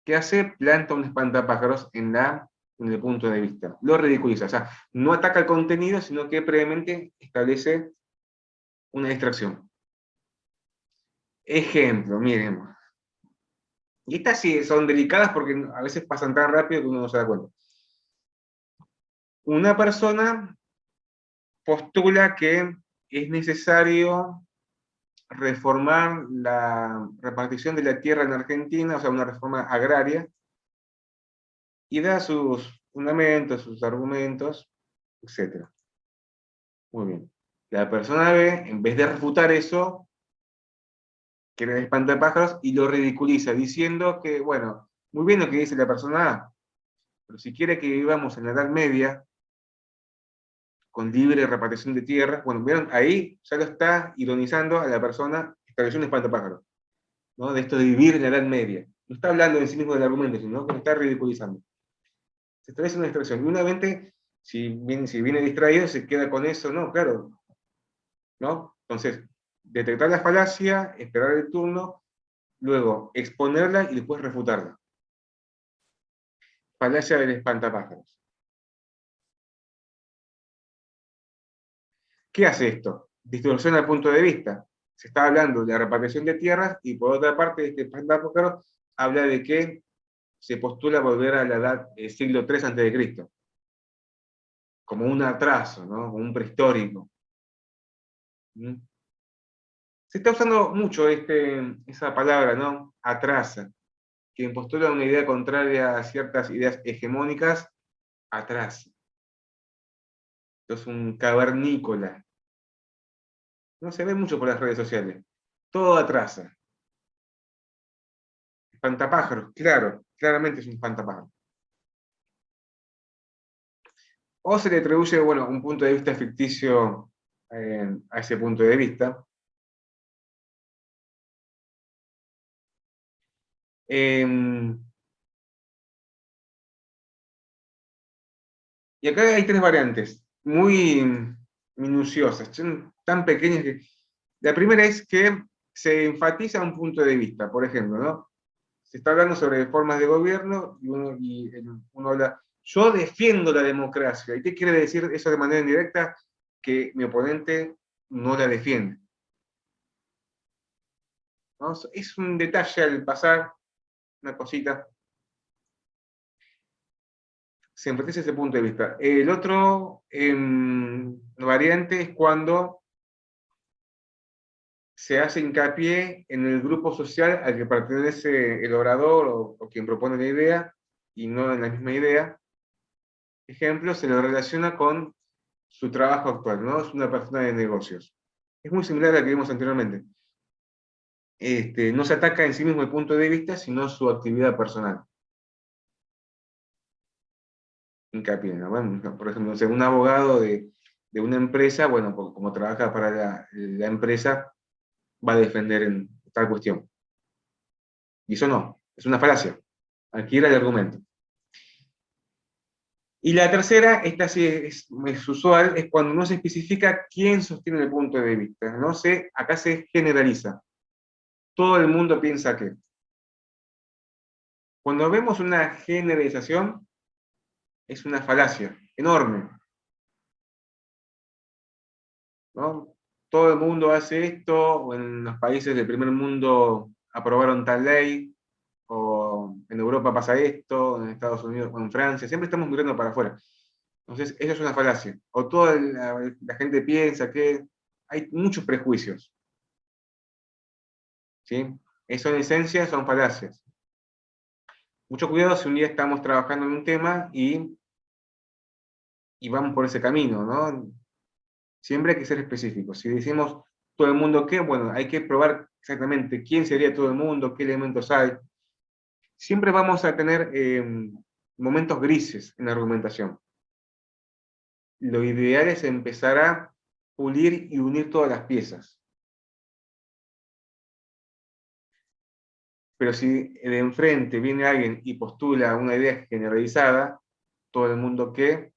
¿Qué hace? Planta un espantapájaros en el punto de vista. Lo ridiculiza. O sea, no ataca el contenido, sino que previamente establece una distracción. Ejemplo, miren. Y estas sí son delicadas porque a veces pasan tan rápido que uno no se da cuenta. Una persona postula que es necesario reformar la repartición de la tierra en Argentina, o sea, una reforma agraria, y da sus fundamentos, sus argumentos, etc. Muy bien. La persona B, en vez de refutar eso, que era el espantapájaros, y lo ridiculiza, diciendo que, bueno, muy bien lo que dice la persona A, pero si quiere que vivamos en la Edad Media, con libre repartición de tierras, bueno, vieron, ahí ya lo está ironizando a la persona que estableció un espantapájaros, ¿no? De esto de vivir en la Edad Media. No está hablando en sí mismo del argumento, sino que lo está ridiculizando. Se establece una distracción. Y una mente, si viene distraído, se queda con eso, no, claro, ¿no? Entonces, detectar la falacia, esperar el turno, luego exponerla y después refutarla. Falacia del espantapájaros. ¿Qué hace esto? Distorsiona el punto de vista. Se está hablando de la repartición de tierras y por otra parte este espantapájaros habla de que se postula volver a la edad del siglo III a.C., como un atraso, ¿no? Como un prehistórico. ¿Mm? Se está usando mucho esa palabra, ¿no? Atrasa. Quien postula una idea contraria a ciertas ideas hegemónicas, atrasa. Esto es un cavernícola. No se ve mucho por las redes sociales. Todo atrasa. Espantapájaros, claro, claramente es un espantapájaros. O se le atribuye, bueno, un punto de vista ficticio a ese punto de vista. Y acá hay tres variantes, muy minuciosas, son tan pequeñas que... La primera es que se enfatiza un punto de vista, por ejemplo, ¿no? Se está hablando sobre formas de gobierno y uno habla, yo defiendo la democracia. ¿Y qué quiere decir eso de manera indirecta? Que mi oponente no la defiende, ¿no? Es un detalle al pasar, una cosita. Se enfatiza ese punto de vista. El otro variante es cuando se hace hincapié en el grupo social al que pertenece el orador o quien propone la idea, y no en la misma idea. Ejemplo, se lo relaciona con su trabajo actual, ¿no? Es una persona de negocios. Es muy similar a la que vimos anteriormente. No se ataca en sí mismo el punto de vista, sino su actividad personal. Hincapié, ¿no? Bueno, por ejemplo, un abogado de una empresa, bueno, como trabaja para la empresa, va a defender en tal cuestión. Y eso no, es una falacia. Aquí era el argumento. Y la tercera, esta sí es usual, es cuando no se especifica quién sostiene el punto de vista. Acá se generaliza. Todo el mundo piensa que. Cuando vemos una generalización, es una falacia enorme, ¿no? Todo el mundo hace esto, o en los países del primer mundo aprobaron tal ley, o en Europa pasa esto, en Estados Unidos o en Francia, siempre estamos mirando para afuera. Entonces, eso es una falacia. O toda la gente piensa que hay muchos prejuicios, ¿sí? Eso en esencia son falacias. Mucho cuidado si un día estamos trabajando en un tema y vamos por ese camino, ¿no? Siempre hay que ser específicos. Si decimos todo el mundo qué, bueno, hay que probar exactamente quién sería todo el mundo, qué elementos hay. Siempre vamos a tener momentos grises en la argumentación. Lo ideal es empezar a pulir y unir todas las piezas. Pero si de enfrente viene alguien y postula una idea generalizada, todo el mundo que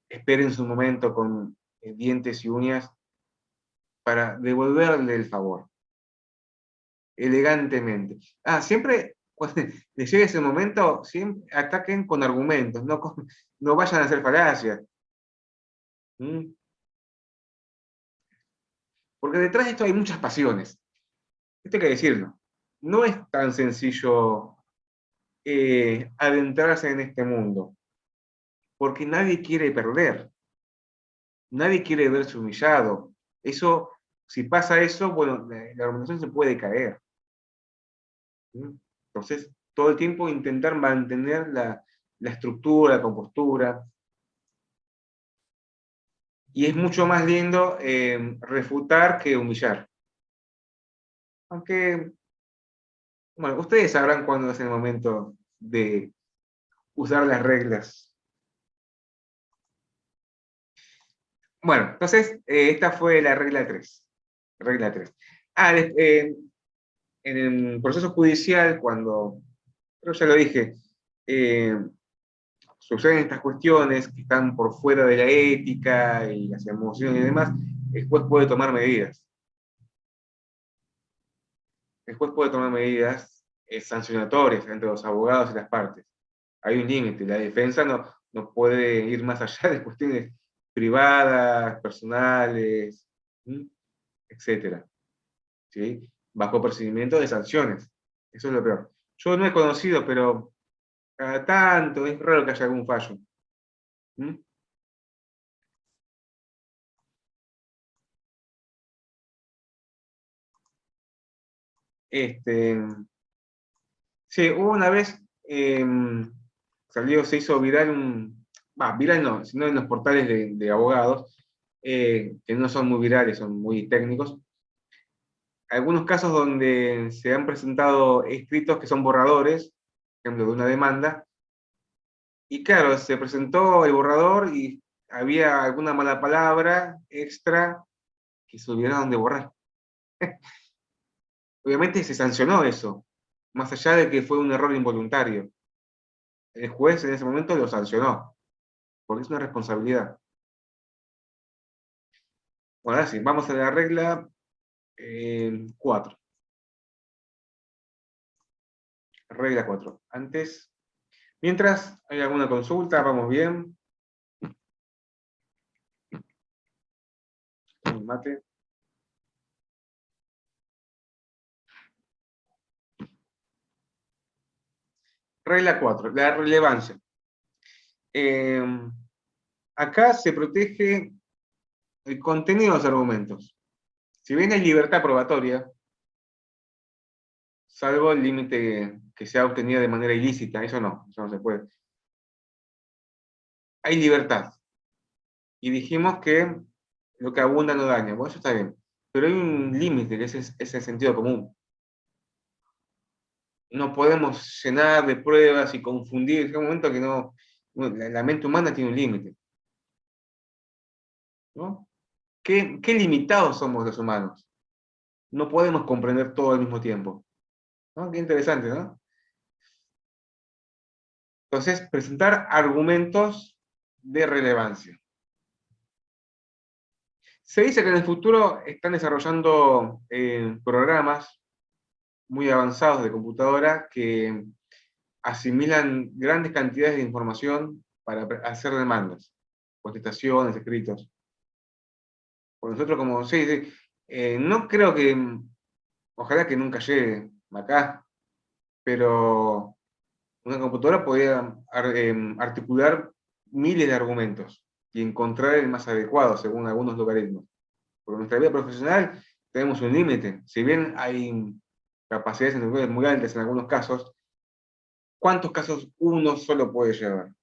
espere en su momento con dientes y uñas para devolverle el favor, elegantemente. Siempre cuando les llegue ese momento, siempre ataquen con argumentos, no vayan a hacer falacias. ¿Mm? Porque detrás de esto hay muchas pasiones. Esto hay que decirlo. No es tan sencillo adentrarse en este mundo, porque nadie quiere perder, nadie quiere verse humillado. Eso, si pasa eso, bueno, la organización se puede caer. ¿Mm? Entonces, todo el tiempo intentar mantener la estructura, la compostura. Y es mucho más lindo refutar que humillar. Aunque, bueno, ustedes sabrán cuándo es el momento de usar las reglas. Bueno, entonces, esta fue la regla 3. Regla 3. En el proceso judicial, cuando, pero ya lo dije, eh, suceden estas cuestiones que están por fuera de la ética y las emociones y demás, el juez puede tomar medidas. El juez puede tomar medidas sancionatorias entre los abogados y las partes. Hay un límite, la defensa no puede ir más allá de cuestiones privadas, personales, etcétera, ¿sí? Bajo procedimiento de sanciones. Eso es lo peor. Yo no he conocido, pero cada tanto es raro que haya algún fallo. ¿Mm? Este, sí, hubo una vez, se hizo viral viral no, sino en los portales de abogados, que no son muy virales, son muy técnicos, algunos casos donde se han presentado escritos que son borradores, por ejemplo, de una demanda, y claro, se presentó el borrador y había alguna mala palabra extra que se olvidaron de borrar. Obviamente se sancionó eso, más allá de que fue un error involuntario. El juez en ese momento lo sancionó, porque es una responsabilidad. Bueno, ahora sí, vamos a la regla 4. Regla 4. Mientras hay alguna consulta, vamos bien. Mate. Regla 4, la relevancia. Acá se protege el contenido de los argumentos. Si bien hay libertad probatoria, salvo el límite que sea obtenido de manera ilícita, eso no se puede. Hay libertad. Y dijimos que lo que abunda no daña. Bueno, eso está bien. Pero hay un límite, que es el sentido común. No podemos llenar de pruebas y confundir. Es un momento que la mente humana tiene un límite, ¿no? ¿Qué limitados somos los humanos? No podemos comprender todo al mismo tiempo, ¿no? Qué interesante, ¿no? Entonces, presentar argumentos de relevancia. Se dice que en el futuro están desarrollando programas muy avanzados de computadora que asimilan grandes cantidades de información para hacer demandas, contestaciones, escritos. Por nosotros como, sí, sí, no creo que, ojalá que nunca llegue acá, pero una computadora podía articular miles de argumentos y encontrar el más adecuado según algunos logaritmos. Porque en nuestra vida profesional tenemos un límite. Si bien hay capacidades intelectuales muy altas en algunos casos, ¿cuántos casos uno solo puede llevar?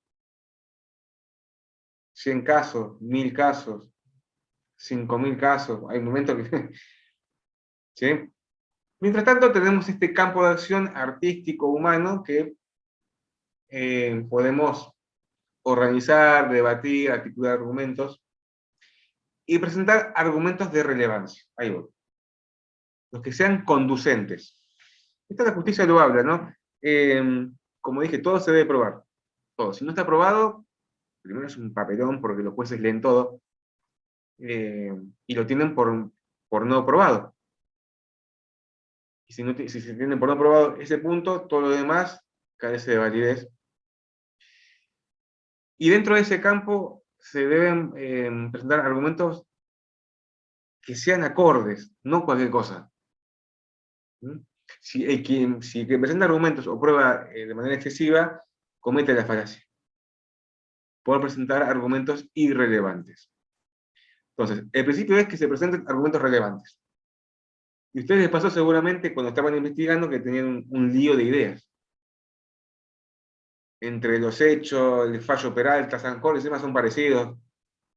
100 casos, 1000 casos, 5000 casos. Hay momentos que... ¿sí? Mientras tanto, tenemos este campo de acción artístico humano que podemos organizar, debatir, articular argumentos y presentar argumentos de relevancia. Ahí voy. Los que sean conducentes. Esta la justicia lo habla, ¿no? Como dije, todo se debe probar. Todo. Si no está probado, primero es un papelón porque los jueces leen todo y lo tienen por no probado. Y si se tienen por no probado ese punto, todo lo demás carece de validez. Y dentro de ese campo se deben presentar argumentos que sean acordes, no cualquier cosa. ¿Mm? Si el que presenta argumentos o prueba de manera excesiva, comete la falacia. Por presentar argumentos irrelevantes. Entonces, el principio es que se presenten argumentos relevantes. Y a ustedes les pasó seguramente cuando estaban investigando que tenían un lío de ideas. Entre los hechos, el fallo Peralta, San Jorge, y demás son parecidos.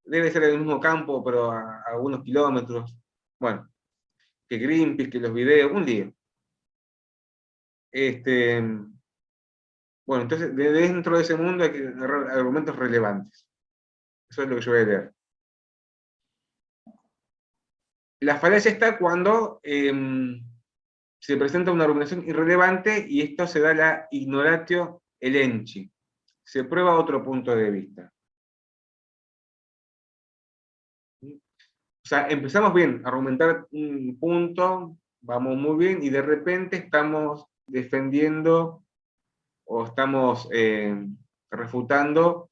Debe ser el mismo campo, pero a algunos kilómetros. Bueno, que Greenpeace, que los videos, un lío. Bueno, entonces, dentro de ese mundo hay que agarrar argumentos relevantes. Eso es lo que yo voy a leer. La falacia está cuando se presenta una argumentación irrelevante y esto se da la ignoratio elenchi. Se prueba otro punto de vista. O sea, empezamos bien, a argumentar un punto, vamos muy bien, y de repente estamos defendiendo o estamos refutando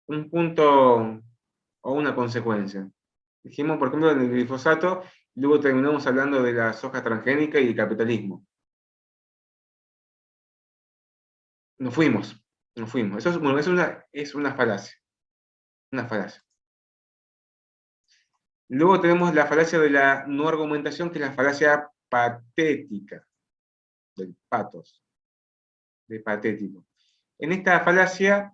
un punto o una consecuencia. Dijimos, por ejemplo, en el glifosato, y luego terminamos hablando de la soja transgénica y el capitalismo. Nos fuimos, nos fuimos. Eso es una falacia. Una falacia. Luego tenemos la falacia de la no argumentación, que es la falacia patética, del patos, de patético. En esta falacia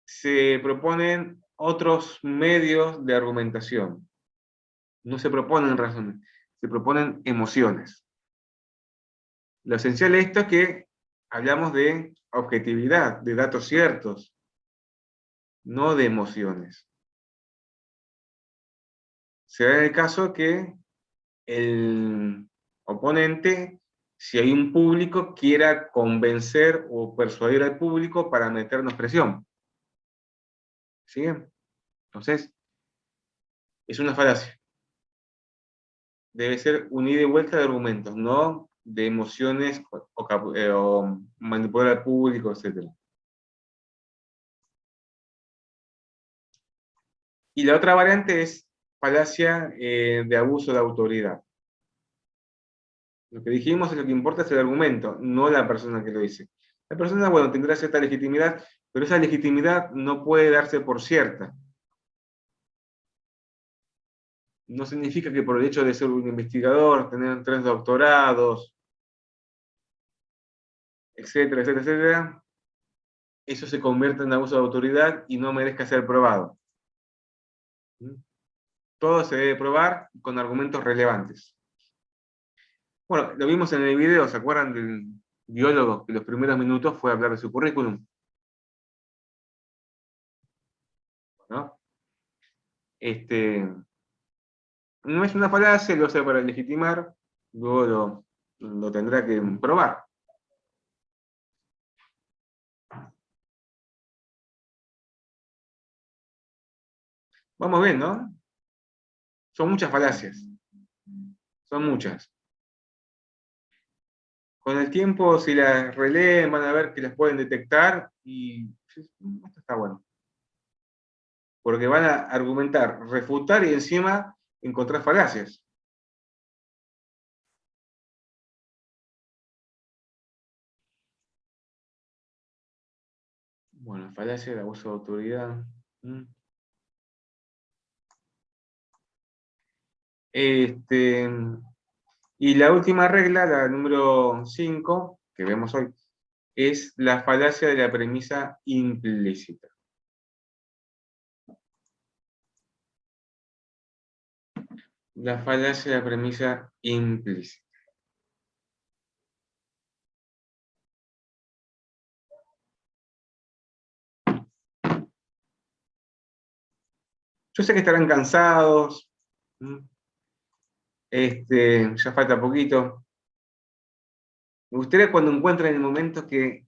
se proponen otros medios de argumentación. No se proponen razones, se proponen emociones. Lo esencial de esto es que hablamos de objetividad, de datos ciertos, no de emociones. Se da en el caso que el oponente, si hay un público, quiera convencer o persuadir al público para meternos presión. ¿Sí? Entonces, es una falacia. Debe ser un ida y vuelta de argumentos, no de emociones o manipular al público, etc. Y la otra variante es falacia de abuso de autoridad. Lo que dijimos es lo que importa es el argumento, no la persona que lo dice. La persona, bueno, tendrá cierta legitimidad, pero esa legitimidad no puede darse por cierta. No significa que por el hecho de ser un investigador, tener 3 doctorados, etcétera, etcétera, etcétera, eso se convierta en abuso de autoridad y no merezca ser probado. Todo se debe probar con argumentos relevantes. Bueno, lo vimos en el video, ¿se acuerdan del biólogo que los primeros minutos fue a hablar de su currículum? ¿No? No es una falacia, lo hace para legitimar, luego lo tendrá que probar. Vamos bien, ¿no? Son muchas falacias. Son muchas. Con el tiempo, si las releen, van a ver que las pueden detectar y esto está bueno. Porque van a argumentar, refutar y encima encontrar falacias. Bueno, falacia de abuso de autoridad. Y la última regla, la número 5, que vemos hoy, es la falacia de la premisa implícita. La falacia de la premisa implícita. Yo sé que estarán cansados, ya falta poquito. Me gustaría cuando encuentren el momento que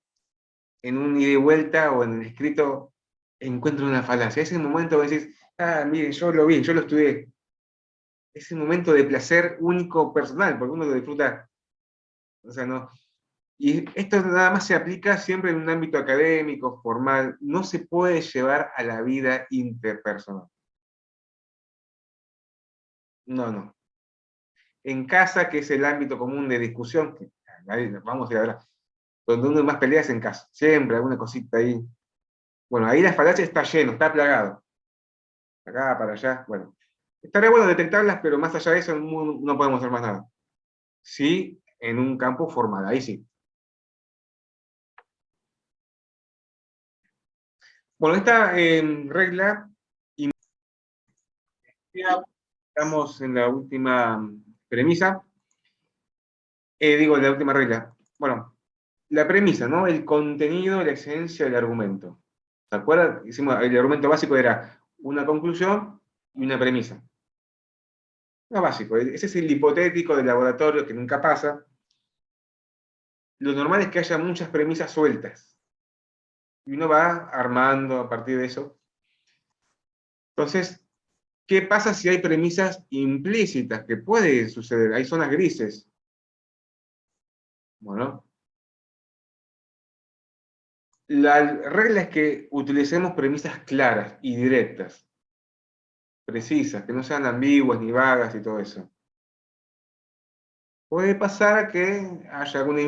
en un ida y vuelta o en el escrito encuentren una falacia. Ese momento donde decís, miren, yo lo vi, yo lo estudié. Ese momento de placer único personal, porque uno lo disfruta, o sea, no. Y esto nada más se aplica siempre en un ámbito académico, formal, no se puede llevar a la vida interpersonal. No, no. En casa, que es el ámbito común de discusión, que vamos a ir a ver, donde uno más pelea es en casa, siempre alguna cosita ahí. Bueno, ahí la falacia está lleno, está plagado. Acá, para allá, bueno. Estaría bueno detectarlas, pero más allá de eso no podemos hacer más nada. Sí, en un campo formal, ahí sí. Bueno, esta regla, estamos en la última premisa, la última regla. Bueno, la premisa, ¿no? El contenido, la esencia del argumento. ¿Se acuerdan? Hicimos, el argumento básico era una conclusión y una premisa. No básico, ese es el hipotético del laboratorio que nunca pasa. Lo normal es que haya muchas premisas sueltas. Y uno va armando a partir de eso. Entonces, ¿qué pasa si hay premisas implícitas? Que puede suceder, hay zonas grises. Bueno, la regla es que utilicemos premisas claras y directas, precisas, que no sean ambiguas ni vagas y todo eso. Puede pasar que haya alguna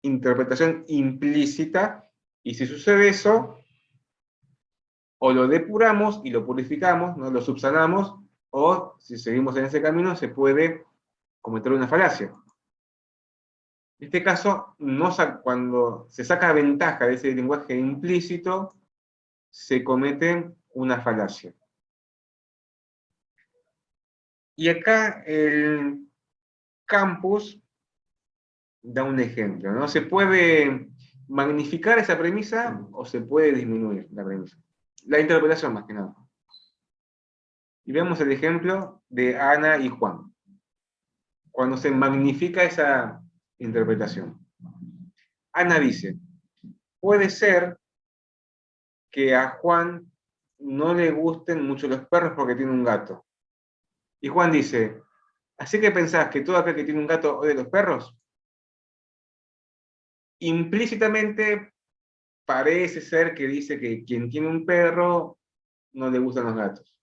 interpretación implícita, y si sucede eso, o lo depuramos y lo purificamos, ¿no? Lo subsanamos, o si seguimos en ese camino se puede cometer una falacia. En este caso, cuando se saca ventaja de ese lenguaje implícito, se comete una falacia. Y acá el campus da un ejemplo, ¿no? Se puede magnificar esa premisa o se puede disminuir la premisa. La interpretación más que nada. Y vemos el ejemplo de Ana y Juan. Cuando se magnifica esa interpretación. Ana dice, puede ser que a Juan no le gusten mucho los perros porque tiene un gato. Y Juan dice, ¿así que pensás que todo aquel que tiene un gato odia los perros? Implícitamente parece ser que dice que quien tiene un perro no le gustan los gatos.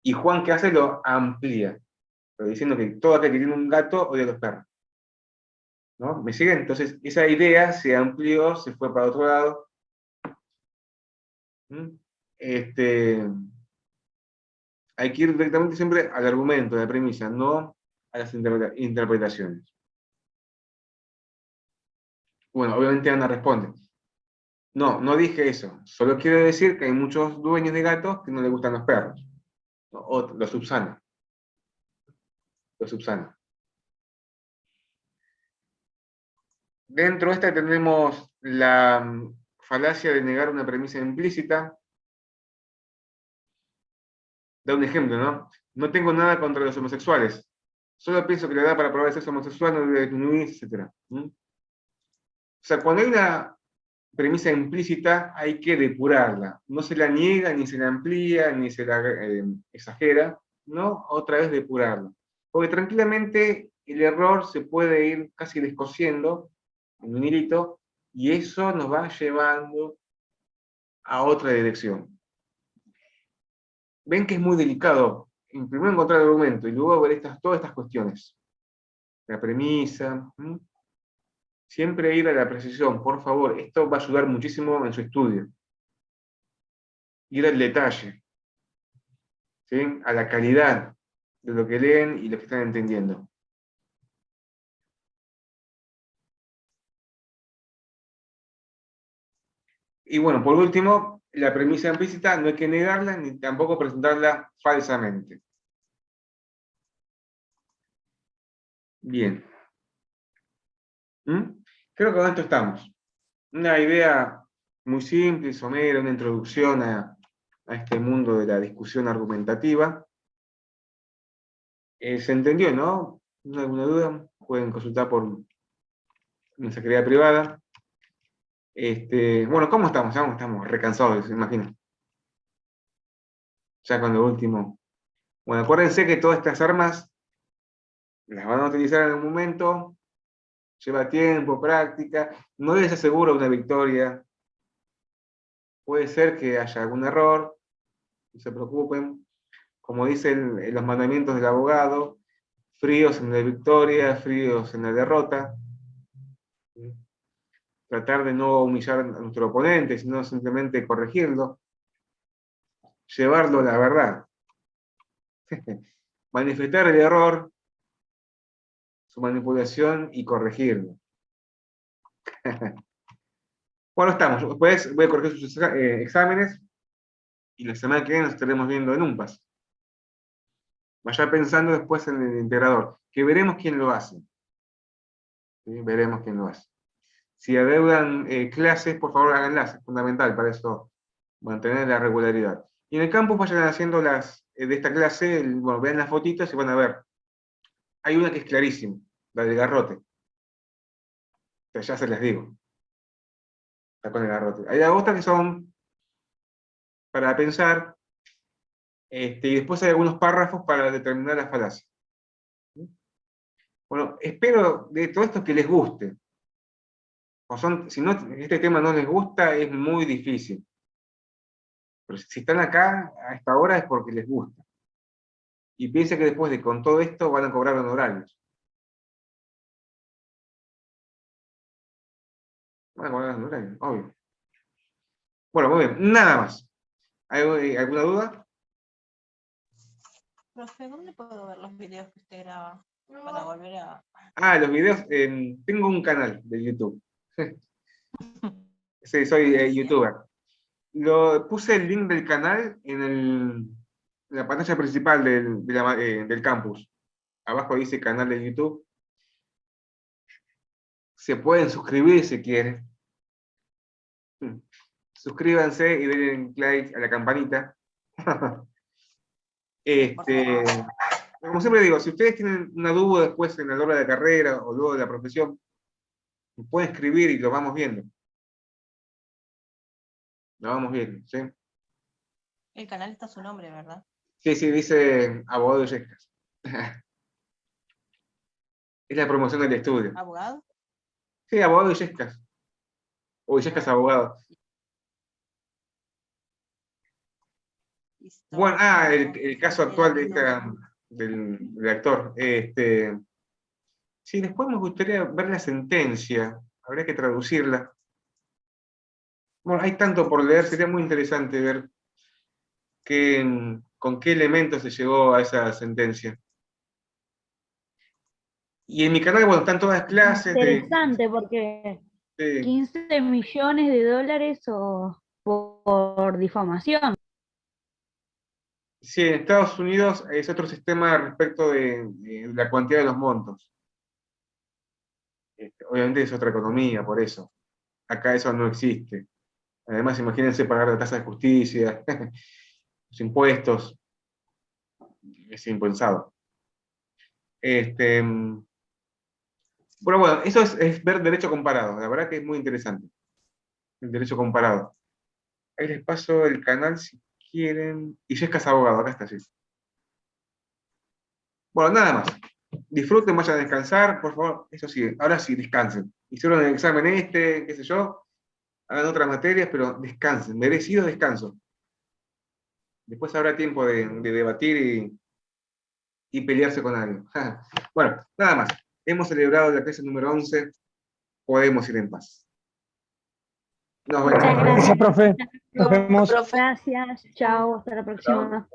Y Juan, ¿qué hace? Lo amplía, pero diciendo que todo aquel que tiene un gato odia los perros. ¿No? ¿Me siguen? Entonces, esa idea se amplió, se fue para otro lado. Hay que ir directamente siempre al argumento, a la premisa, no a las interpretaciones. Bueno, obviamente Ana responde, no, no dije eso, solo quiero decir que hay muchos dueños de gatos que no les gustan los perros, ¿no? O lo subsana. Lo subsana. Dentro de esta tenemos la falacia de negar una premisa implícita. Da un ejemplo, ¿no? No tengo nada contra los homosexuales. Solo pienso que la edad para probar el sexo homosexual no debe disminuir, etc. O sea, cuando hay una premisa implícita, hay que depurarla. No se la niega, ni se la amplía, ni se la exagera, ¿no? Otra vez depurarla. Porque tranquilamente el error se puede ir casi descosiendo en un hilito, y eso nos va llevando a otra dirección. Ven que es muy delicado, primero encontrar el argumento, y luego ver todas estas cuestiones. La premisa, siempre ir a la precisión, por favor, esto va a ayudar muchísimo en su estudio. Ir al detalle, ¿sí? A la calidad de lo que leen y lo que están entendiendo. Y bueno, por último, la premisa implícita no hay que negarla ni tampoco presentarla falsamente. Bien. Creo que con esto estamos. Una idea muy simple, somera, una introducción a este mundo de la discusión argumentativa. ¿Se entendió, no? ¿Alguna duda? Pueden consultar por mensajería privada. Bueno, ¿cómo estamos? Estamos recansados, se imagino. Ya con lo último. Bueno, acuérdense que todas estas armas las van a utilizar en un momento, lleva tiempo, práctica, no les asegura una victoria. Puede ser que haya algún error, no se preocupen. Como dicen los mandamientos del abogado, fríos en la victoria, fríos en la derrota. Tratar de no humillar a nuestro oponente, sino simplemente corregirlo. Llevarlo a la verdad. Manifestar el error, su manipulación y corregirlo. Bueno, estamos. Después voy a corregir sus exámenes y la semana que viene nos estaremos viendo en UNPAS. Vaya pensando después en el integrador, que veremos quién lo hace. ¿Sí? Veremos quién lo hace. Si adeudan clases, por favor háganlas, es fundamental para eso, mantener la regularidad. Y en el campus vayan haciendo las de esta clase, bueno, vean las fotitos y van a ver. Hay una que es clarísima, la del garrote. Pero ya se les digo. Está con el garrote. Hay otras que son para pensar, y después hay algunos párrafos para determinar la falacia. Bueno, espero de todo esto que les guste. Si no, este tema no les gusta, es muy difícil. Pero si están acá a esta hora es porque les gusta. Y piensen que después de con todo esto van a cobrar honorarios. Van a cobrar honorarios, obvio. Bueno, muy bien, nada más. ¿Hay alguna duda? Profe, ¿dónde puedo ver los videos que usted graba? Para volver a... Los videos, tengo un canal de YouTube. Sí, soy youtuber. Puse el link del canal en la pantalla principal del campus. Abajo dice canal de YouTube. Se pueden suscribir si quieren. Suscríbanse y denle like a la campanita. Como siempre digo, si ustedes tienen una duda después en la hora de carrera o luego de la profesión, pueden escribir y lo vamos viendo. Lo vamos viendo, ¿sí? El canal está su nombre, ¿verdad? Sí, dice abogado Yescas. Es la promoción del estudio. ¿Abogado? Sí, abogado Yescas. O Yescas abogado. Listo. Bueno, el caso actual del actor. Sí, después me gustaría ver la sentencia. Habría que traducirla. Bueno, hay tanto por leer, sería muy interesante ver con qué elementos se llegó a esa sentencia. Y en mi canal, bueno, están todas las clases Interesante, porque de 15 millones de dólares por difamación. sí, en Estados Unidos es otro sistema respecto de la cuantía de los montos. Obviamente es otra economía, por eso. Acá eso no existe. Además, imagínense pagar la tasa de justicia, los impuestos, es impensado. Bueno, eso es ver derecho comparado, la verdad que es muy interesante, el derecho comparado. Ahí les paso el canal si quieren. Y Yescas abogado, acá está, sí. Bueno, nada más. disfruten, vayan a descansar, por favor, eso sí, ahora sí, descansen. Hicieron el examen qué sé yo, hagan otras materias, pero descansen, merecido descanso. Después habrá tiempo de debatir y pelearse con alguien. Bueno, nada más. Hemos celebrado la clase número 11, podemos ir en paz. Nos vemos. Muchas Gracias, gracias. profe. Nos vemos. Profe. Gracias. Chao. Hasta la próxima.